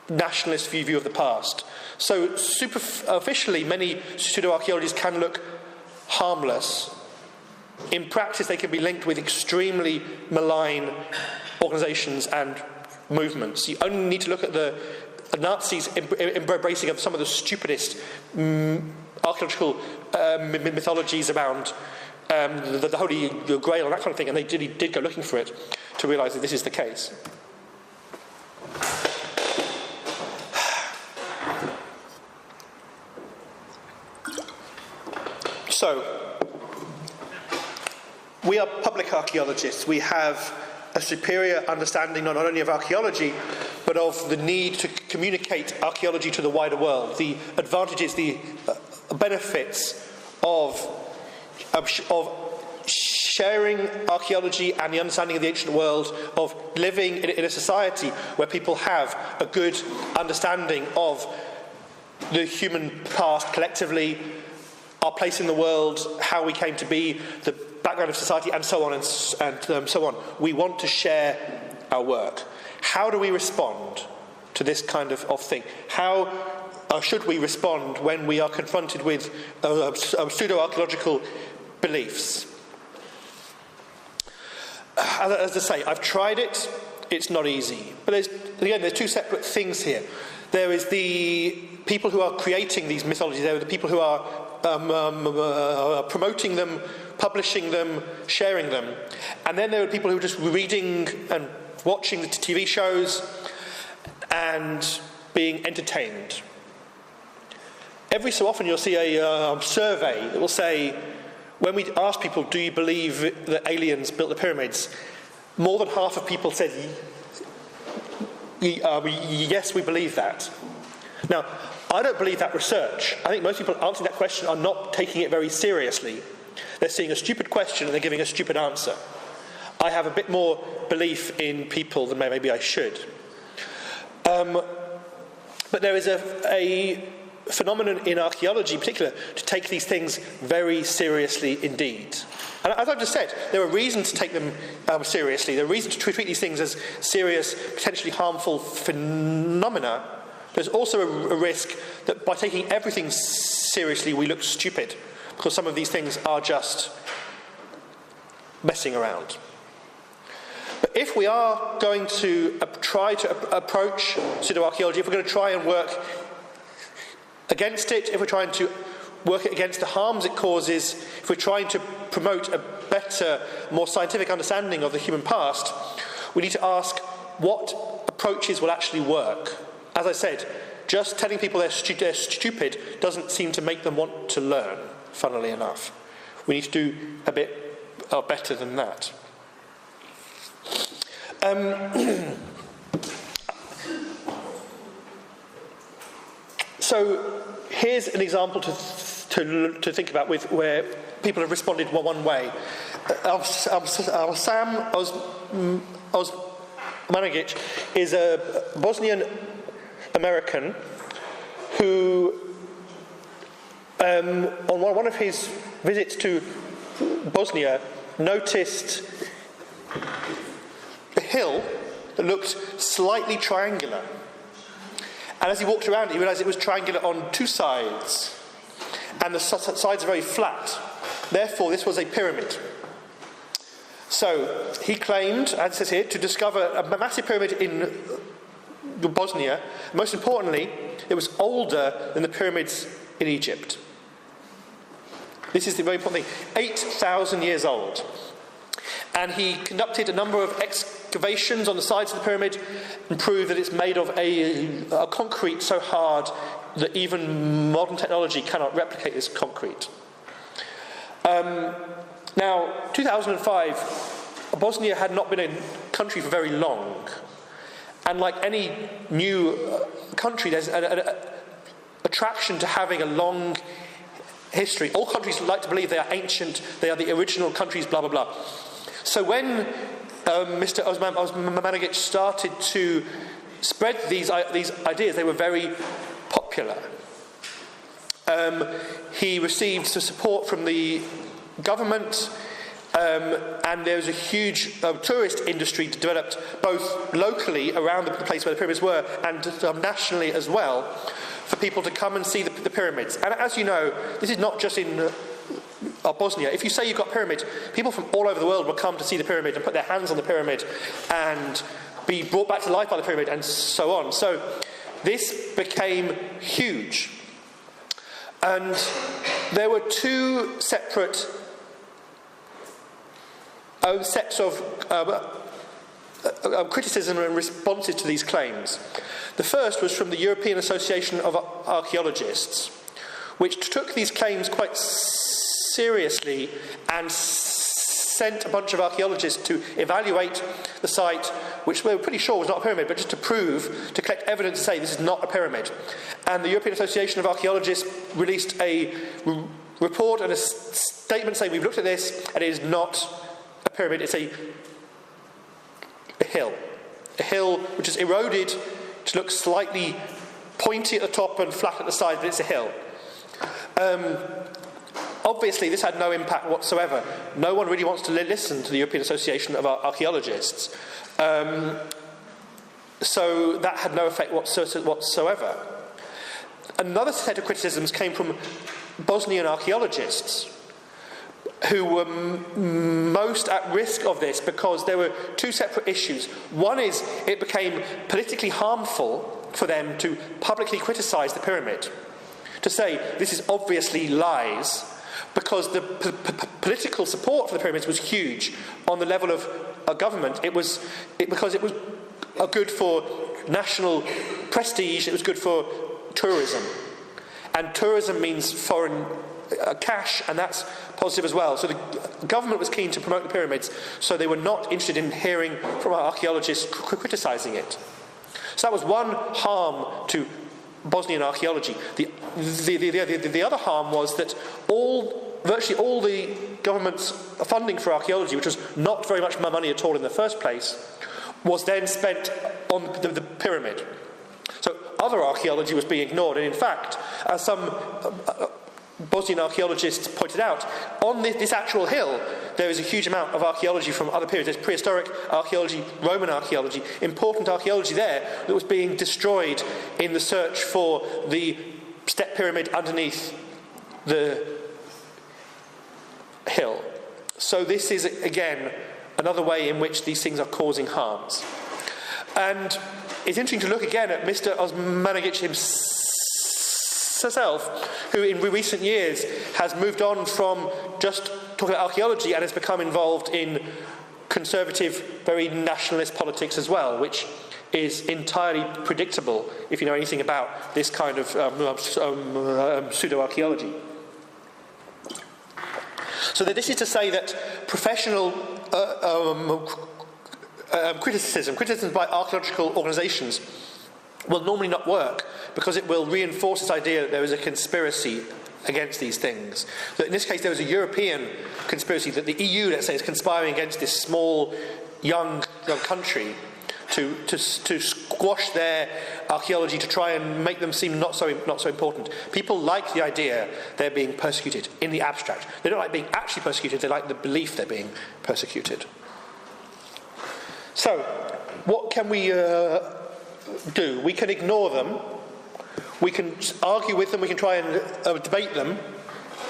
nationalist view of the past. So superficially, many pseudo-archaeologists can look harmless. In practice, they can be linked with extremely malign organisations and movements. You only need to look at the Nazis embracing of some of the stupidest archaeological mythologies around the Holy Grail and that kind of thing, and they did go looking for it to realise that this is the case. So, we are public archaeologists. We have a superior understanding not only of archaeology, but of the need to communicate archaeology to the wider world, the advantages, the benefits of sharing archaeology and the understanding of the ancient world, of living in a society where people have a good understanding of the human past collectively, our place in the world, how we came to be, the background of society, and so on and so on. We want to share our work. How do we respond to this kind of thing? How should we respond when we are confronted with pseudo-archaeological beliefs? As I say, I've tried it. It's not easy. But there's two separate things here. There is the people who are creating these mythologies. There are the people who are promoting them, publishing them, sharing them. And then there are people who are just reading and watching the TV shows and being entertained. Every so often you'll see a survey that will say, when we ask people, do you believe that aliens built the pyramids? More than half of people said, yes, we believe that. Now, I don't believe that research. I think most people answering that question are not taking it very seriously. They're seeing a stupid question and they're giving a stupid answer. I have a bit more belief in people than maybe I should. But there is a phenomenon in archaeology in particular to take these things very seriously indeed. And as I've just said, there are reasons to take them seriously. There are reasons to treat these things as serious, potentially harmful phenomena. There's also a risk that by taking everything seriously we look stupid, because some of these things are just messing around. But if we are going to try to approach pseudoarchaeology, if we're going to try and work against it, if we're trying to work against the harms it causes, if we're trying to promote a better, more scientific understanding of the human past, we need to ask what approaches will actually work. As I said, just telling people they're stupid doesn't seem to make them want to learn, funnily enough. We need to do a bit better than that. So here's an example to think about with where people have responded one way. Semir Osmanagić is a Bosnian American who, on one of his visits to Bosnia, noticed a hill that looked slightly triangular. And as he walked around, he realised it was triangular on two sides. And the sides are very flat. Therefore, this was a pyramid. So, he claimed, as it says here, to discover a massive pyramid in Bosnia. Most importantly, it was older than the pyramids in Egypt. This is the very important thing. 8,000 years old. And he conducted a number of excavations on the sides of the pyramid and proved that it's made of a concrete so hard that even modern technology cannot replicate this concrete. Now, 2005, Bosnia had not been a country for very long. And like any new country, there's an attraction to having a long history. All countries like to believe they are ancient, they are the original countries, blah, blah, blah. So when Mr. Osmanagić started to spread these ideas, they were very popular. He received some support from the government, and there was a huge tourist industry developed both locally around the place where the pyramids were and nationally as well, for people to come and see the pyramids. And as you know, this is not just in Bosnia. If you say you've got pyramids, people from all over the world will come to see the pyramid and put their hands on the pyramid and be brought back to life by the pyramid and so on. So this became huge. And there were two separate sets of criticism and responses to these claims. The first was from the European Association of Archaeologists, which took these claims quite seriously and sent a bunch of archaeologists to evaluate the site, which we were pretty sure was not a pyramid, but just to collect evidence to say this is not a pyramid. And the European Association of Archaeologists released a report and a statement saying we've looked at this and it is not a pyramid, it's a hill which is eroded to look slightly pointy at the top and flat at the side, but it's a hill. Obviously, this had no impact whatsoever. No one really wants to listen to the European Association of Archaeologists. So that had no effect whatsoever. Another set of criticisms came from Bosnian archaeologists, who were most at risk of this because there were two separate issues. One is it became politically harmful for them to publicly criticise the pyramid, to say this is obviously lies, because the political support for the pyramids was huge on the level of a government. Because it was good for national prestige, it was good for tourism. And tourism means foreign cash, and that's positive as well. So the government was keen to promote the pyramids, so they were not interested in hearing from our archaeologists criticising it. So that was one harm to Bosnian archaeology. The other harm was that virtually all the government's funding for archaeology, which was not very much money at all in the first place, was then spent on the pyramid. So other archaeology was being ignored, and in fact, as some Bosnian archaeologists pointed out, on this actual hill there is a huge amount of archaeology from other periods. There's prehistoric archaeology, Roman archaeology, important archaeology there that was being destroyed in the search for the step pyramid underneath the hill. So this is, again, another way in which these things are causing harms. And it's interesting to look again at Mr. Osmanagić himself, who in recent years has moved on from just talking about archaeology and has become involved in conservative, very nationalist politics as well, which is entirely predictable if you know anything about this kind of pseudoarchaeology. So this is to say that professional criticism by archaeological organisations will normally not work, because it will reinforce this idea that there is a conspiracy against these things. That in this case there was a European conspiracy, that the EU, let's say, is conspiring against this small, young country to squash their archaeology, to try and make them seem not so important. People like the idea they're being persecuted in the abstract. They don't like being actually persecuted, they like the belief they're being persecuted. So, what can we do? We can ignore them, we can argue with them, we can try and debate them.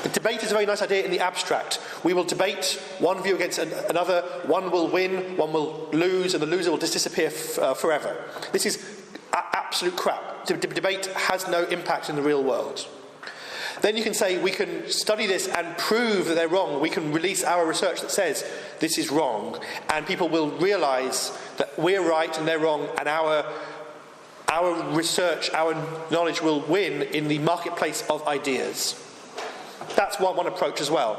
The debate is a very nice idea in the abstract. We will debate one view against another, one will win, one will lose, and the loser will just disappear forever. This is absolute crap. Debate has no impact in the real world. Then you can say we can study this and prove that they're wrong. We can release our research that says this is wrong, and people will realise that we're right and they're wrong, and our research, our knowledge will win in the marketplace of ideas. That's one approach as well.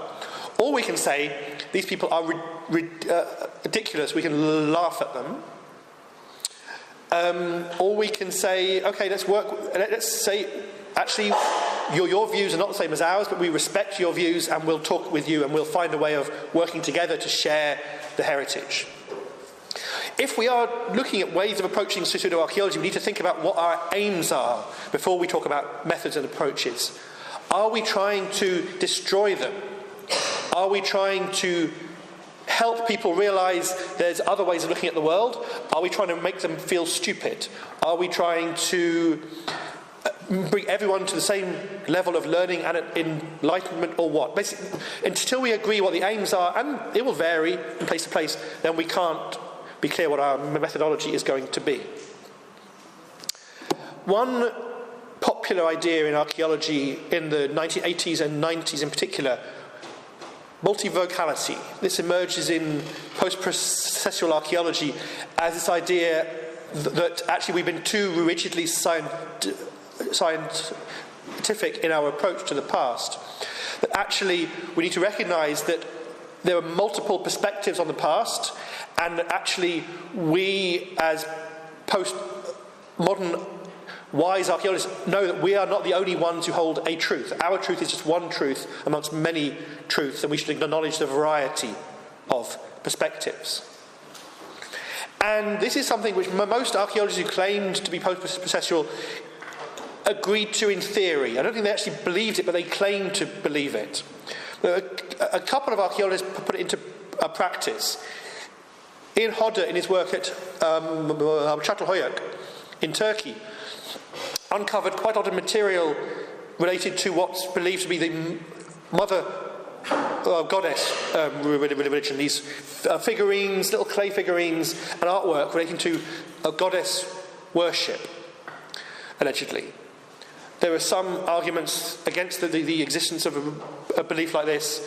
Or we can say these people are ridiculous, we can laugh at them. Or we can say, okay, let's say, actually, your views are not the same as ours, but we respect your views and we'll talk with you and we'll find a way of working together to share the heritage. If we are looking at ways of approaching pseudoarchaeology, we need to think about what our aims are before we talk about methods and approaches. Are we trying to destroy them? Are we trying to help people realise there's other ways of looking at the world? Are we trying to make them feel stupid? Are we trying to bring everyone to the same level of learning and enlightenment, or what? Basically, until we agree what the aims are, and it will vary from place to place, then we can't be clear what our methodology is going to be. One popular idea in archaeology in the 1980s and 90s in particular, multivocality. This emerges in post-processual archaeology as this idea that actually we've been too rigidly scientific in our approach to the past. That actually we need to recognise that there are multiple perspectives on the past, and that actually we as post-modern wise archaeologists know that we are not the only ones who hold a truth. Our truth is just one truth amongst many truths, and we should acknowledge the variety of perspectives. And this is something which most archaeologists who claimed to be post-processual agreed to in theory. I don't think they actually believed it, but they claimed to believe it. A couple of archaeologists put it into practice. Ian Hodder, in his work at ARCHAEOLOGY in Turkey, uncovered quite a lot of material related to what's believed to be the mother goddess religion. These figurines, little clay figurines, and artwork relating to a goddess worship, allegedly. There are some arguments against the existence of a belief like this.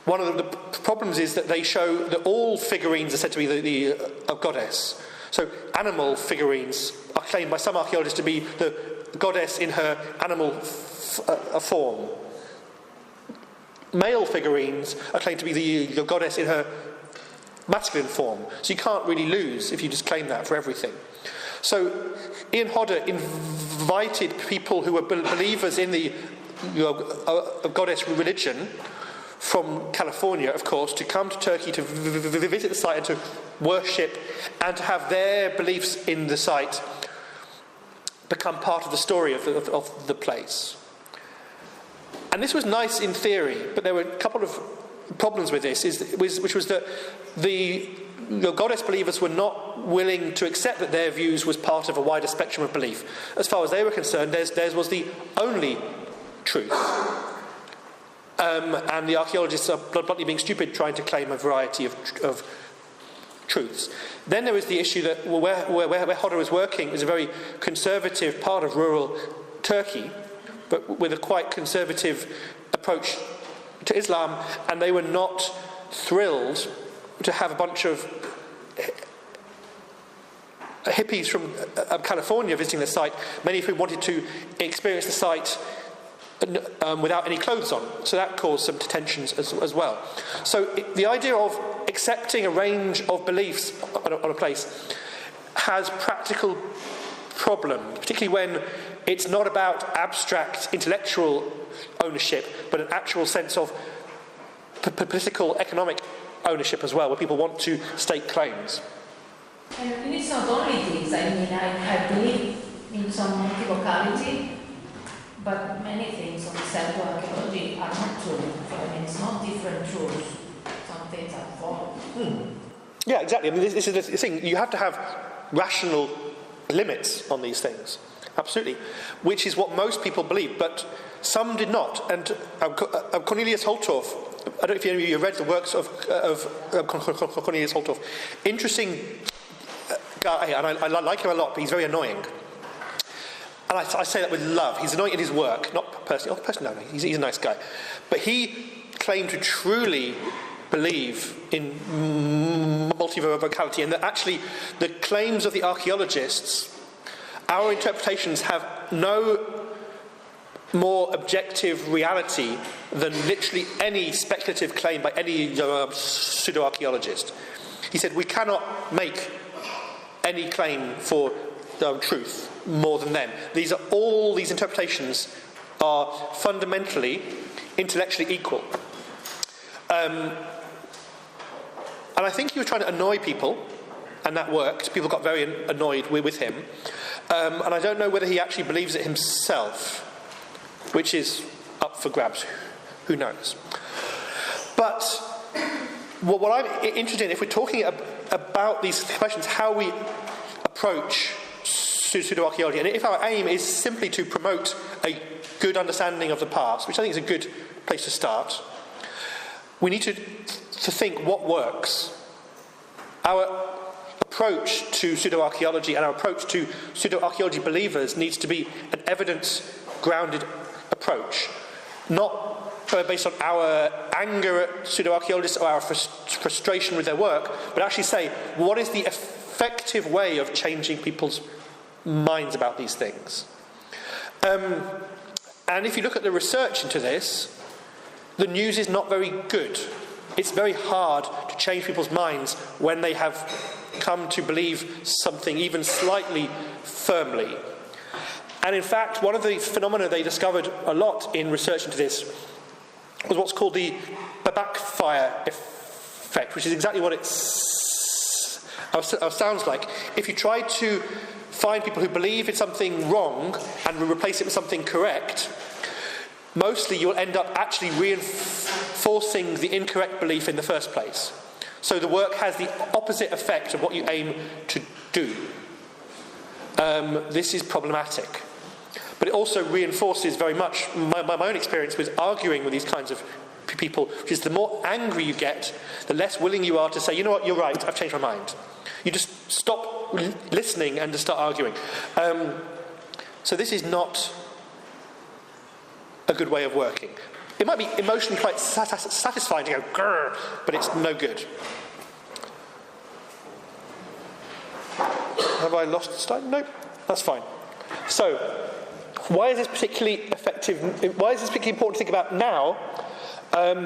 One of the problems is that they show that all figurines are said to be a goddess. So animal figurines are claimed by some archaeologists to be the goddess in her animal form. Male figurines are claimed to be the goddess in her masculine form. So you can't really lose if you just claim that for everything. So Ian Hodder invited people who were believers in the goddess religion from California, of course, to come to Turkey to visit the site and to worship and to have their beliefs in the site become part of the story of the place. And this was nice in theory, but there were a couple of problems with this, which was that the goddess believers were not willing to accept that their views was part of a wider spectrum of belief. As far as they were concerned, theirs was the only truth. And the archaeologists are bluntly being stupid trying to claim a variety of truths. Then there was the issue that where Hodder was working is a very conservative part of rural Turkey, but with a quite conservative approach to Islam, and they were not thrilled to have a bunch of hippies from California visiting the site, many of whom wanted to experience the site without any clothes on. So that caused some tensions as well. So the idea of accepting a range of beliefs on a place has practical problems, particularly when it's not about abstract intellectual ownership, but an actual sense of political, economic ownership as well, where people want to stake claims. And it's not only this. I mean, I believe in some multi-locality, but many things on pseudoarchaeology are not true. I mean, it's not different truths. Some things are false. Yeah, exactly. I mean, this is the thing. You have to have rational limits on these things. Absolutely. Which is what most people believe, but some did not. And Cornelius Holtorf, I don't know if any of you have read the works of Cornelius Holtorf. Interesting guy, and I like him a lot, but he's very annoying. And I say that with love. He's annoying in his work, not personally. Oh, personally, no, he's a nice guy. But he claimed to truly believe in multivocality, and that actually the claims of the archaeologists, our interpretations have no more objective reality than literally any speculative claim by any pseudoarchaeologist. He said, we cannot make any claim for truth more than them. All these interpretations are fundamentally intellectually equal. And I think he was trying to annoy people, and that worked. People got very annoyed with him. And I don't know whether he actually believes it himself, which is up for grabs. Who knows? But what I'm interested in, if we're talking about these questions, how we approach pseudoarchaeology, and if our aim is simply to promote a good understanding of the past, which I think is a good place to start, we need to think what works. Our approach to pseudoarchaeology and our approach to pseudoarchaeology believers needs to be an evidence-grounded approach, not based on our anger at pseudoarchaeologists or our frustration with their work, but actually say, what is the effective way of changing people's minds about these things? And if you look at the research into this, the news is not very good. It's very hard to change people's minds when they have come to believe something even slightly firmly. And in fact, one of the phenomena they discovered a lot in research into this was what's called the backfire effect, which is exactly what it sounds like. If you try to find people who believe in something wrong and replace it with something correct, mostly you'll end up actually reinforcing the incorrect belief in the first place. So the work has the opposite effect of what you aim to do. This is problematic. but it also reinforces very much my own experience with arguing with these kinds of people, which is the more angry you get, the less willing you are to say, you know what, you're right, I've changed my mind. You just stop listening and just start arguing. So this is not a good way of working. It might be emotionally quite satisfying to go, grrr, but it's no good. Have I lost slide? No, that's fine. So, why is this particularly effective? Why is this particularly important to think about now?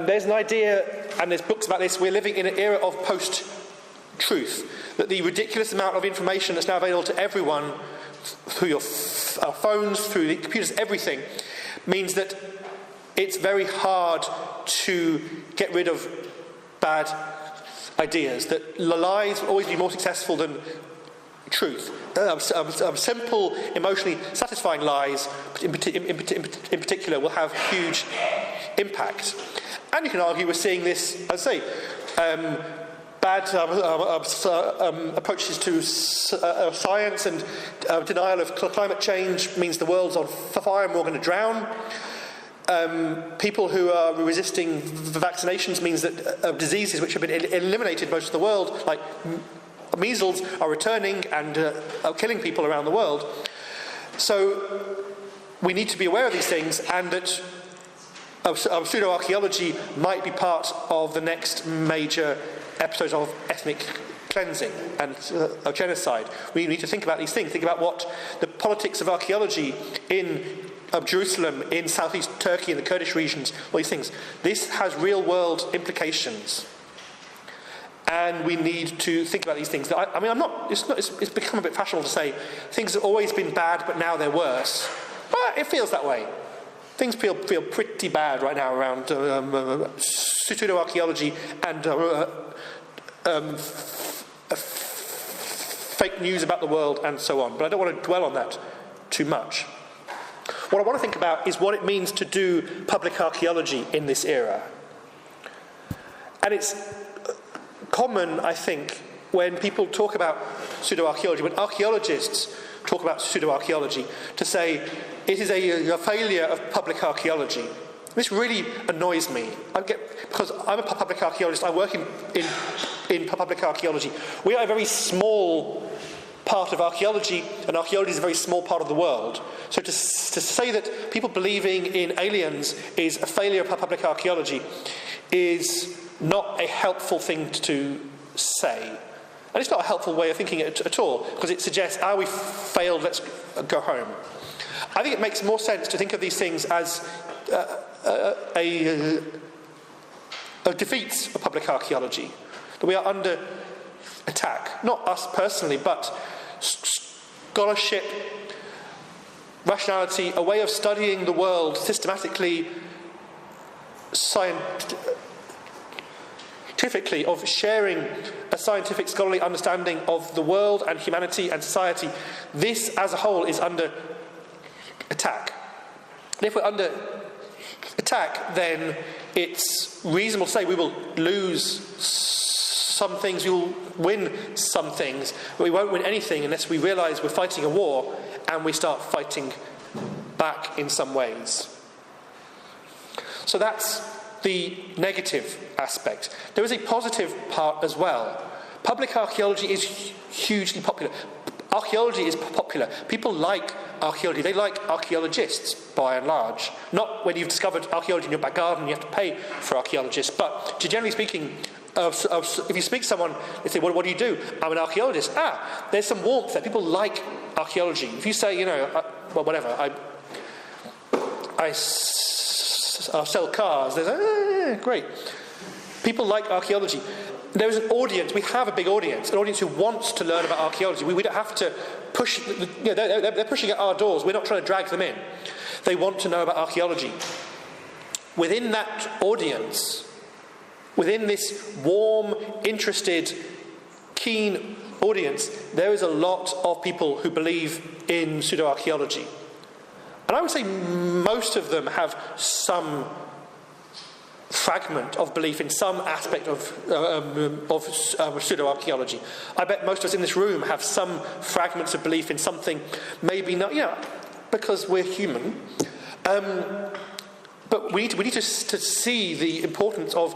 There's an idea, and there's books about this, we're living in an era of post-truth, that the ridiculous amount of information that's now available to everyone, through your phones, through the computers, everything, means that it's very hard to get rid of bad ideas, that lies will always be more successful than truth. Simple, emotionally satisfying lies, in particular, will have huge impact. And you can argue we're seeing this, as I say, bad approaches to science and denial of climate change means the world's on fire and we're going to drown. People who are resisting vaccinations means that diseases which have been eliminated most of the world, like measles, are returning and are killing people around the world. So we need to be aware of these things, and that pseudoarchaeology might be part of the next major episode of ethnic cleansing and of genocide. We need to think about these things, think about what the politics of archaeology in Jerusalem, in southeast Turkey, in the Kurdish regions, all these things. This has real-world implications. And we need to think about these things. I mean, it's become a bit fashionable to say things have always been bad, but now they're worse. But it feels that way. Things feel pretty bad right now around pseudoarchaeology and fake news about the world and so on. But I don't want to dwell on that too much. What I want to think about is what it means to do public archaeology in this era. And it's common, I think, when people talk about pseudoarchaeology, when archaeologists talk about pseudoarchaeology, to say it is a failure of public archaeology. This really annoys me. Because I'm a public archaeologist, I work in public archaeology. We are a very small part of archaeology, and archaeology is a very small part of the world. So to say that people believing in aliens is a failure of public archaeology is not a helpful thing to say. And it's not a helpful way of thinking at all, because it suggests, we failed, let's go home. I think it makes more sense to think of these things as a defeats of public archaeology, that we are under attack. Not us personally, but scholarship, rationality, a way of studying the world systematically, scientifically, of sharing a scientific scholarly understanding of the world and humanity and society. This as a whole is under attack. And if we're under attack, then it's reasonable to say we will lose some things, we will win some things, but we won't win anything unless we realise we're fighting a war and we start fighting back in some ways. So that's the negative aspect. There is a positive part as well. Public archaeology is hugely popular. Archaeology is popular. People like archaeology. They like archaeologists, by and large. Not when you've discovered archaeology in your back garden, you have to pay for archaeologists. But generally speaking, if you speak to someone, they say, what do you do? I'm an archaeologist. There's some warmth there. People like archaeology. If you say, whatever, I sell cars, they say, great. People like archaeology. There is an audience, we have a big audience, an audience who wants to learn about archaeology. We don't have to push, they're pushing at our doors. We're not trying to drag them in. They want to know about archaeology. Within that audience, within this warm, interested, keen audience, there is a lot of people who believe in pseudoarchaeology. And I would say most of them have some fragment of belief in some aspect of pseudoarchaeology. I bet most of us in this room have some fragments of belief in something, maybe not, because we're human. But we need to see the importance of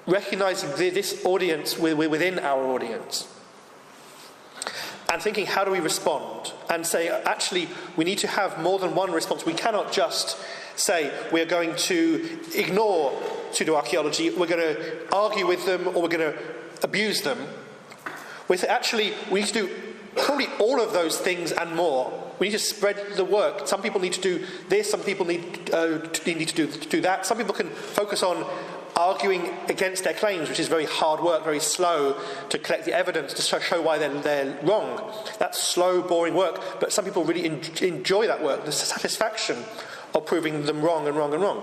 recognising this audience within our audience. And thinking, how do we respond? And say, actually, we need to have more than one response. We cannot just say, we're going to ignore pseudoarchaeology, we're going to argue with them, or we're going to abuse them. We say, actually, we need to do probably all of those things and more. We need to spread the work. Some people need to do this, some people need to do that. Some people can focus on arguing against their claims, which is very hard work, very slow to collect the evidence to show why they're wrong. That's slow, boring work, but some people really enjoy that work, the satisfaction of proving them wrong and wrong and wrong.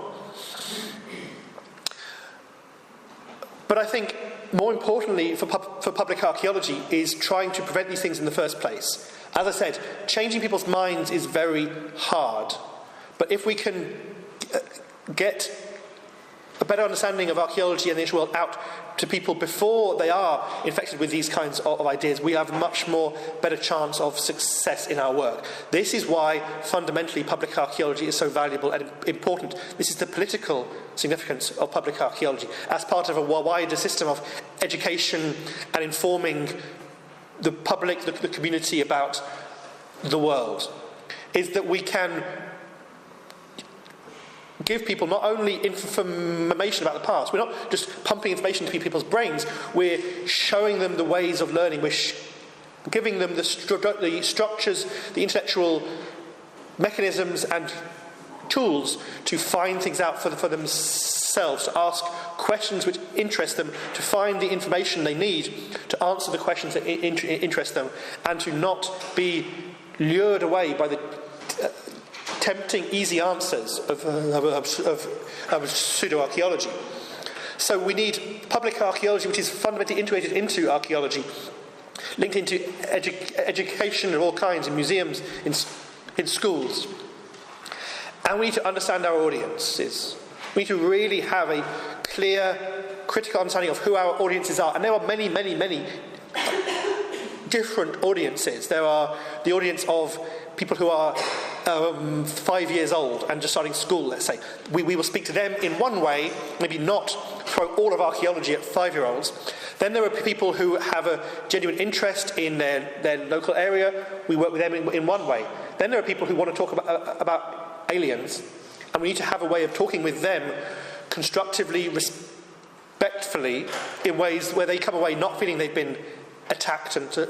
But I think more importantly for public archaeology is trying to prevent these things in the first place. As I said, changing people's minds is very hard, but if we can get a better understanding of archaeology and the ancient world out to people before they are infected with these kinds of ideas, we have a much more better chance of success in our work. This is why fundamentally public archaeology is so valuable and important. This is the political significance of public archaeology as part of a wider system of education and informing the public, the community about the world, is that we can give people not only information about the past, we're not just pumping information into people's brains, we're showing them the ways of learning, we're giving them the structures, the intellectual mechanisms and tools to find things out for themselves, to ask questions which interest them, to find the information they need to answer the questions that interest them, and to not be lured away by the tempting, easy answers of pseudoarchaeology. So we need public archaeology, which is fundamentally integrated into archaeology, linked into education of all kinds, in museums, in schools. And we need to understand our audiences. We need to really have a clear, critical understanding of who our audiences are. And there are many, many, many different audiences. There are the audience of people who are 5 years old and just starting school, let's say. We will speak to them in one way, maybe not throw all of archaeology at 5-year-olds. Then there are people who have a genuine interest in their local area. We work with them in one way. Then there are people who want to talk about aliens, and we need to have a way of talking with them constructively, respectfully, in ways where they come away not feeling they've been attacked and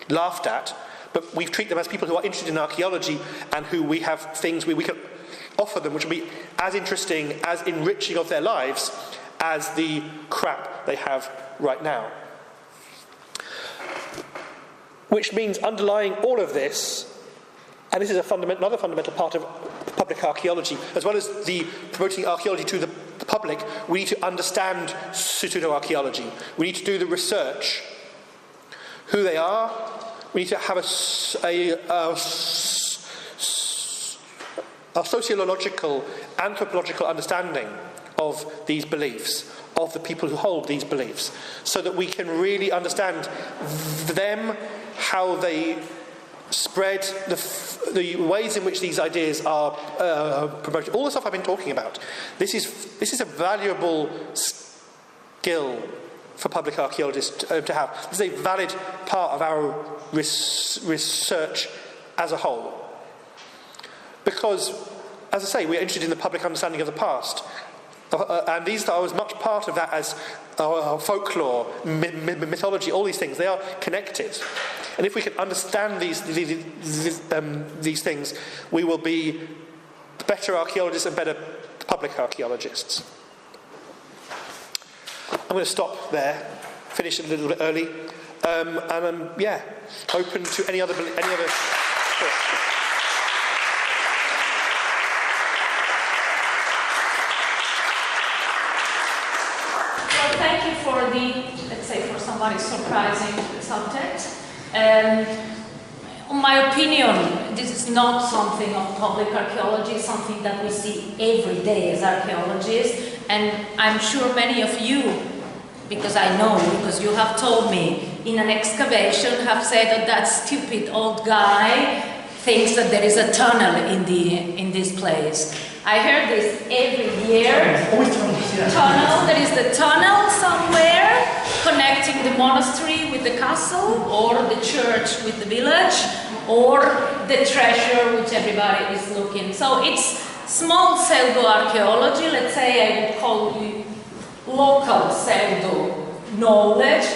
laughed at, but we treat them as people who are interested in archaeology and who we have things we can offer them which will be as interesting, as enriching of their lives as the crap they have right now. Which means underlying all of this, and this is another fundamental part of public archaeology, as well as the promoting archaeology to the public, we need to understand pseudoarchaeology. We need to do the research, who they are. We need to have a sociological, anthropological understanding of these beliefs, of the people who hold these beliefs, so that we can really understand them, how they spread, the ways in which these ideas are promoted. All the stuff I've been talking about. This is a valuable skill for public archaeologists to have. This is a valid part of our research as a whole. Because, as I say, we're interested in the public understanding of the past. And these are as much part of that as folklore, mythology, all these things. They are connected. And if we can understand these things, we will be better archaeologists and better public archaeologists. I'm going to stop there, finish a little bit early, and I'm open to any other questions. Well, thank you for the, let's say, for somebody surprising subject. In my opinion, this is not something of public archaeology, something that we see every day as archaeologists. And I'm sure many of you, because I know, because you have told me, in an excavation have said that that stupid old guy thinks that there is a tunnel in this place. I heard this every year. Always tunnels, yeah. Tunnel. There is the tunnel somewhere connecting the monastery with the castle, or the church with the village, or the treasure which everybody is looking. So it's small pseudo-archaeology, let's say I would call it local pseudo-knowledge.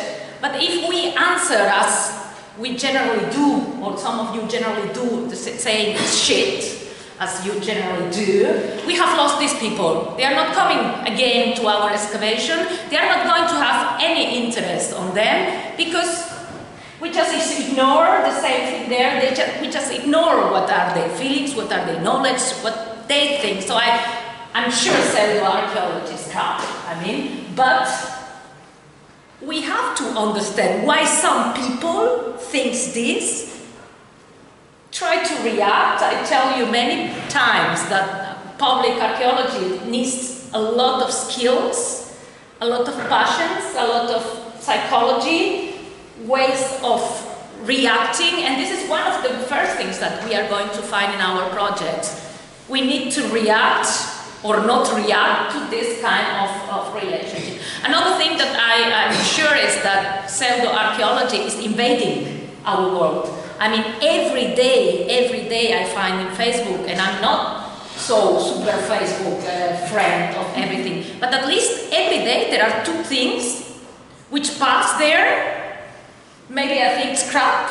But if we answer as we generally do, or some of you generally do, saying shit, as you generally do, we have lost these people. They are not coming again to our excavation. They are not going to have any interest on them, because we just ignore the same thing there. We just ignore what are their feelings, what are their knowledge, what they think. So I'm sure pseudo-archaeologists come, but we have to understand why some people think this, try to react. I tell you many times that public archaeology needs a lot of skills, a lot of passions, a lot of psychology, ways of reacting, and this is one of the first things that we are going to find in our project. We need to react or not react to this kind of relationship. Another thing that I'm sure is that pseudo-archaeology is invading our world. Every day I find in Facebook, and I'm not so super Facebook friend of everything, but at least every day there are two things which pass there. Maybe I think it's crap,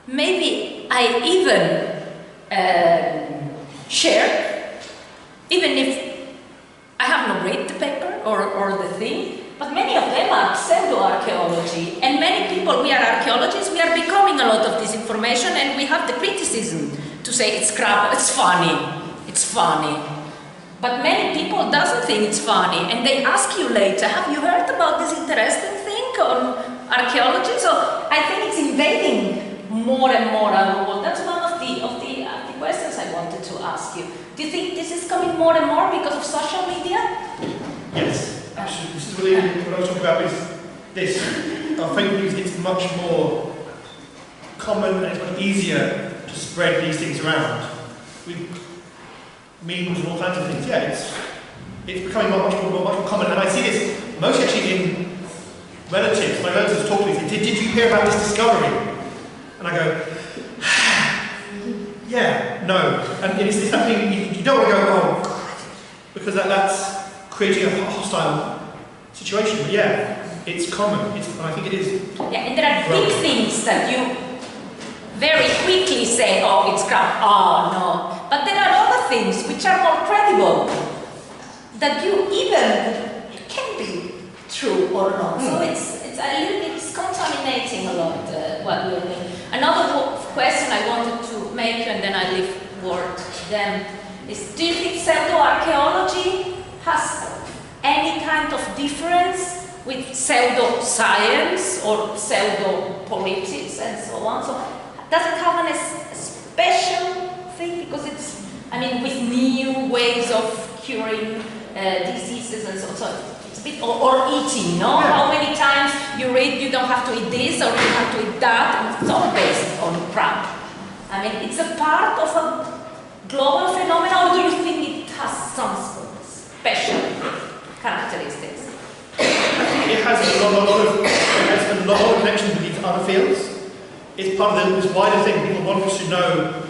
maybe I even share, even if I have not read the paper or the thing, but many of them are pseudo-archaeology, and many people, we are archaeologists, we are becoming a lot of this information, and we have the criticism to say it's crap, it's funny. But many people doesn't think it's funny, and they ask you later, have you heard about this interesting thing on archaeology? So I think it's invading more and more our world. That's one of the questions I wanted to ask you. Do you think this is coming more and more because of social media? Yes, absolutely. This is really what I was talking about, is this. Fake news, it's much more common and it's much easier to spread these things around. With memes and all kinds of things. Yeah, it's becoming much more common, and I see this mostly actually in relatives. My relatives talk to me and say, did you hear about this discovery? And I go, yeah, no. And it's something you don't want to go, oh, because that's creating a hostile situation. But yeah, it's common. I think it is. Yeah, and there are big things that you very quickly say, oh, it's crap, oh, no. But there are other things which are more credible, that you even, it can be true or not. So it's a little bit, it's contaminating a lot what we're doing. Another question I wanted to make you, and then I leave word to them, is do you think pseudo-archaeology has any kind of difference with pseudo-science or pseudo-politics and so on? So does it have a special thing? Because it's, with new ways of curing diseases and so on. It's a bit, or eating, no? Yeah. How many times you read you don't have to eat this or you have to eat that, and it's all based on crap. It's a part of a global phenomenon, or do you think it has some special characteristics? It has a lot of connections with these other fields. It's part of this wider thing. People want us to know,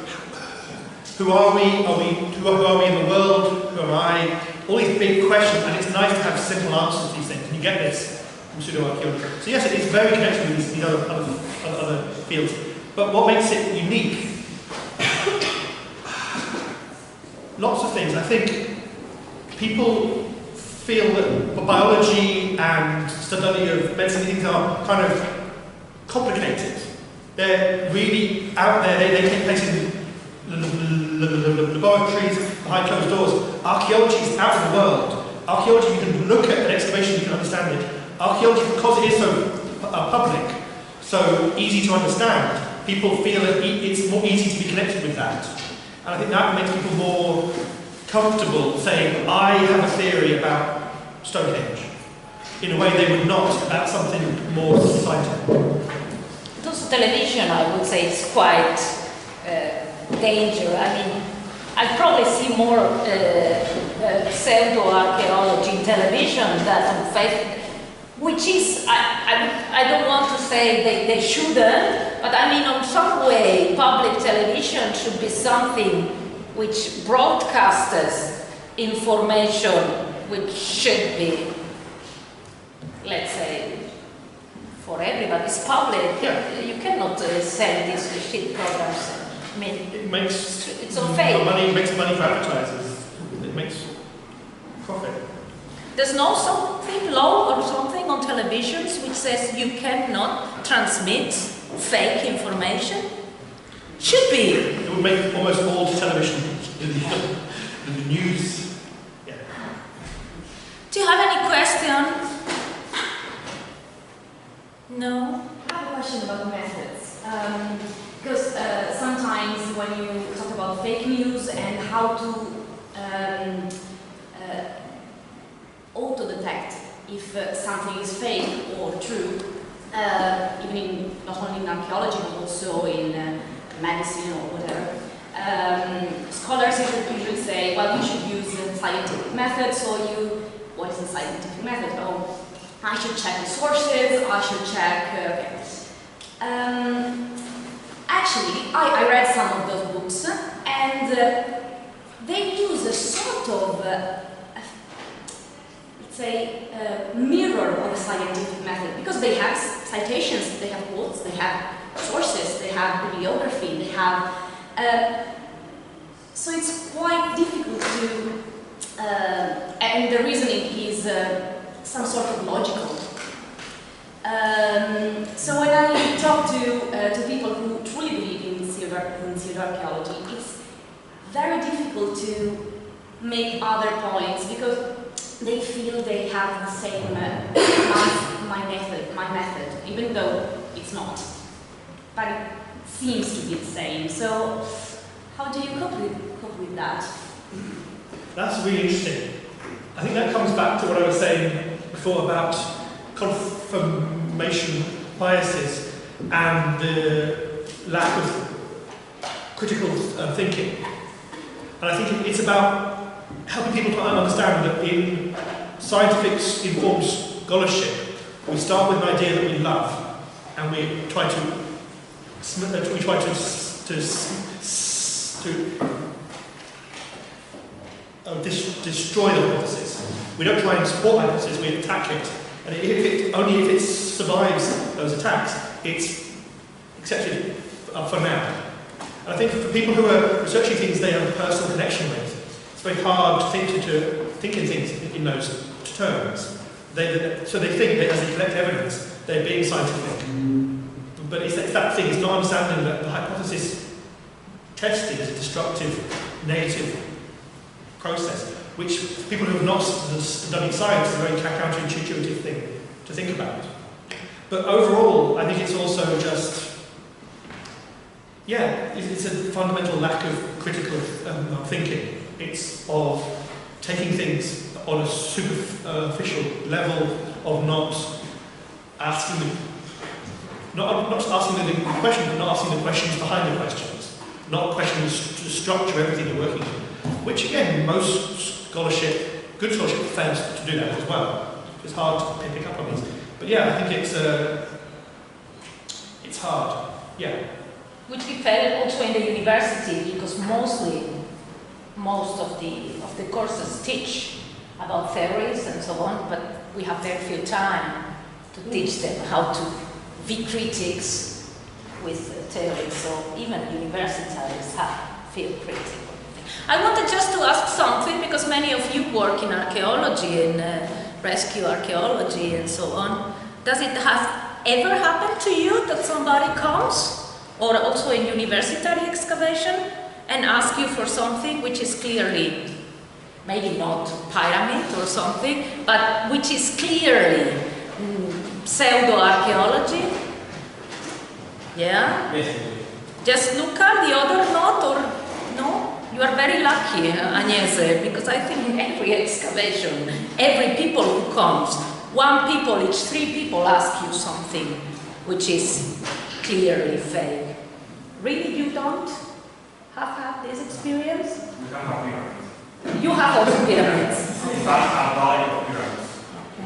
who are we? Who are we in the world? Who am I? All these big questions, and it's nice to have simple answers to these things. And you get this from pseudo-archaeology. So yes, it's very connected with these other fields. But what makes it unique? Lots of things. I think people feel that biology and study of medicine, things are kind of complicated. They're really out there. They take place in laboratories behind closed doors. Archaeology is out in the world. Archaeology, you can look at an excavation, you can understand it. Archaeology, because it is so public, so easy to understand, people feel that it's more easy to be connected with that. And I think that makes people more comfortable saying, I have a theory about Stonehenge, in a way they would not about something more scientific. Also television, I would say, is quite danger. I mean, I probably see more pseudo-archaeology in television than on Facebook, which is, I don't want to say they shouldn't, but I mean, on some way, public television should be something which broadcasts information which should be, let's say, for everybody. It's public. Yeah. You cannot sell these shit programs. I mean, it's on fake. It makes money for advertisers. It makes profit. There's no something law or something on televisions which says you cannot transmit fake information? Should be. It would make almost all television the news. Yeah. Do you have any question? No? I have a question about methods. Because sometimes when you talk about fake news and how to auto-detect if something is fake or true, even in, not only in archaeology but also in medicine or whatever, scholars usually say, well, you should use scientific methods, or what is the scientific method? Oh, I should check the sources, I should check... Actually, I read some of those books, and they use a sort of, let's say, mirror of the scientific method, because they have citations, they have quotes, they have sources, they have bibliography, they have... so it's quite difficult to... and the reasoning is some sort of logical. So when I talk to people who truly believe in pseudoarchaeology, it's very difficult to make other points because they feel they have the same my method, even though it's not. But it seems to be the same. So how do you cope with that? That's really interesting. I think that comes back to what I was saying before about confirmation biases and the lack of critical thinking. And I think it's about helping people to understand that in scientific informed scholarship, we start with an idea that we love, and we try to destroy the hypothesis. We don't try and support the hypothesis, we attack it. And only if it survives those attacks, it's accepted for now. And I think for people who are researching things they have a personal connection with, it's very hard to think in things in those terms. So they think that as they collect evidence, they're being scientific. But it's that thing, it's not understanding that the hypothesis testing is a destructive, negative process, which for people who have not studied science is a very counterintuitive thing to think about. But overall, I think it's also just, it's a fundamental lack of critical thinking. It's of taking things on a superficial level of not asking the question, but not asking the questions behind the questions, not questioning the structure of everything you're working on. Which again, most scholarship, good scholarship, fails to do that as well. It's hard to pick up on these. But yeah, I think it's hard. Yeah. Which we fail also in the university, because most of the courses teach about theories and so on, but we have very few time to teach them how to be critics with theories. So even universities feel critical. I wanted just to ask something, because many of you work in archaeology and rescue archaeology and so on. Does it have ever happened to you that somebody comes, or also in university excavation, and ask you for something which is clearly, maybe not pyramid or something, but which is clearly pseudo-archaeology? Yeah? Yes. Just Luca, the other not, or no? You are very lucky, Agnese, because I think in every excavation, every people who comes, each 3 people ask you something which is clearly fake. Really, you don't have had this experience? We don't have pyramids. You have also pyramids. In fact, our volume of pyramids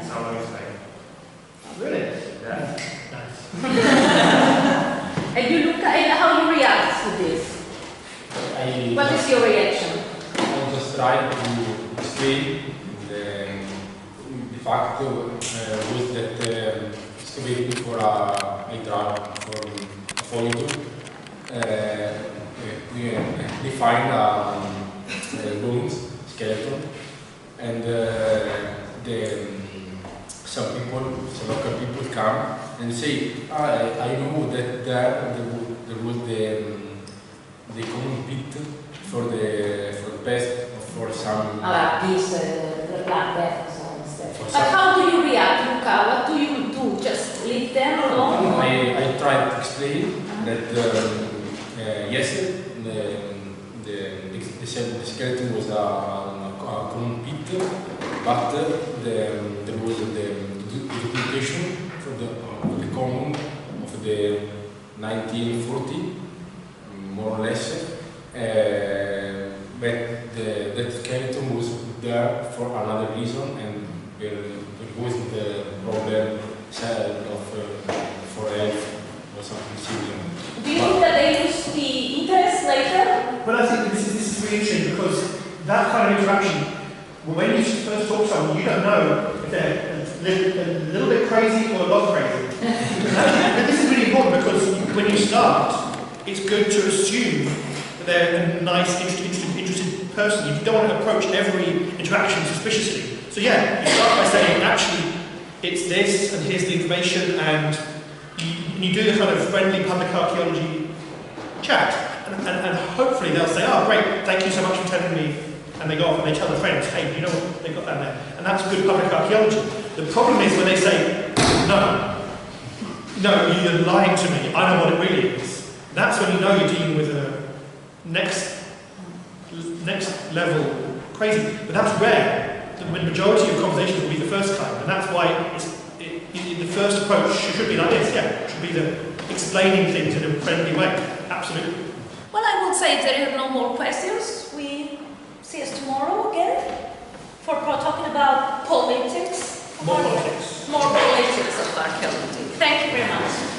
is always like. Really? Yeah. Nice. And you look at how you react to this. What is your reaction? I just try to explain the fact was that excavating for a folio, we find bones, skeleton, and some local people come and say, I know that there was the common pit for the past for some. This the black death and so on. But some, how do you react, Luca? What do you do? Just leave them alone? I try to explain that yes, the skeleton was a common pit, but there was the documentation for the common of the 1940, more or less. But that skeleton was there for another reason, and it was the problem for health or something similar. Do you think that they lose the interest later? But I think this is really interesting because that kind of interaction, when you first talk to someone, you don't know if they're a little bit crazy or a lot crazy. But this is really important because when you start, it's good to assume that they're a nice, interested person. You don't want to approach every interaction suspiciously. So yeah, you start by saying, actually, it's this, and here's the information, and you do the kind of friendly public archaeology chat, and hopefully they'll say, oh great, thank you so much for telling me, and they go off and they tell their friends, hey, you know what, they've got that there, and that's good public archaeology. The problem is when they say, no, you're lying to me, I know what it really is. That's when you know you're dealing with a next level crazy, but that's rare. The majority of conversations will be the first kind, and that's why the first approach should be like this, yeah, should be the explaining things in a friendly way, absolutely. Well, I would say if there are no more questions, we see us tomorrow again for talking about politics. More politics. More politics of archaeology. Thank you very much.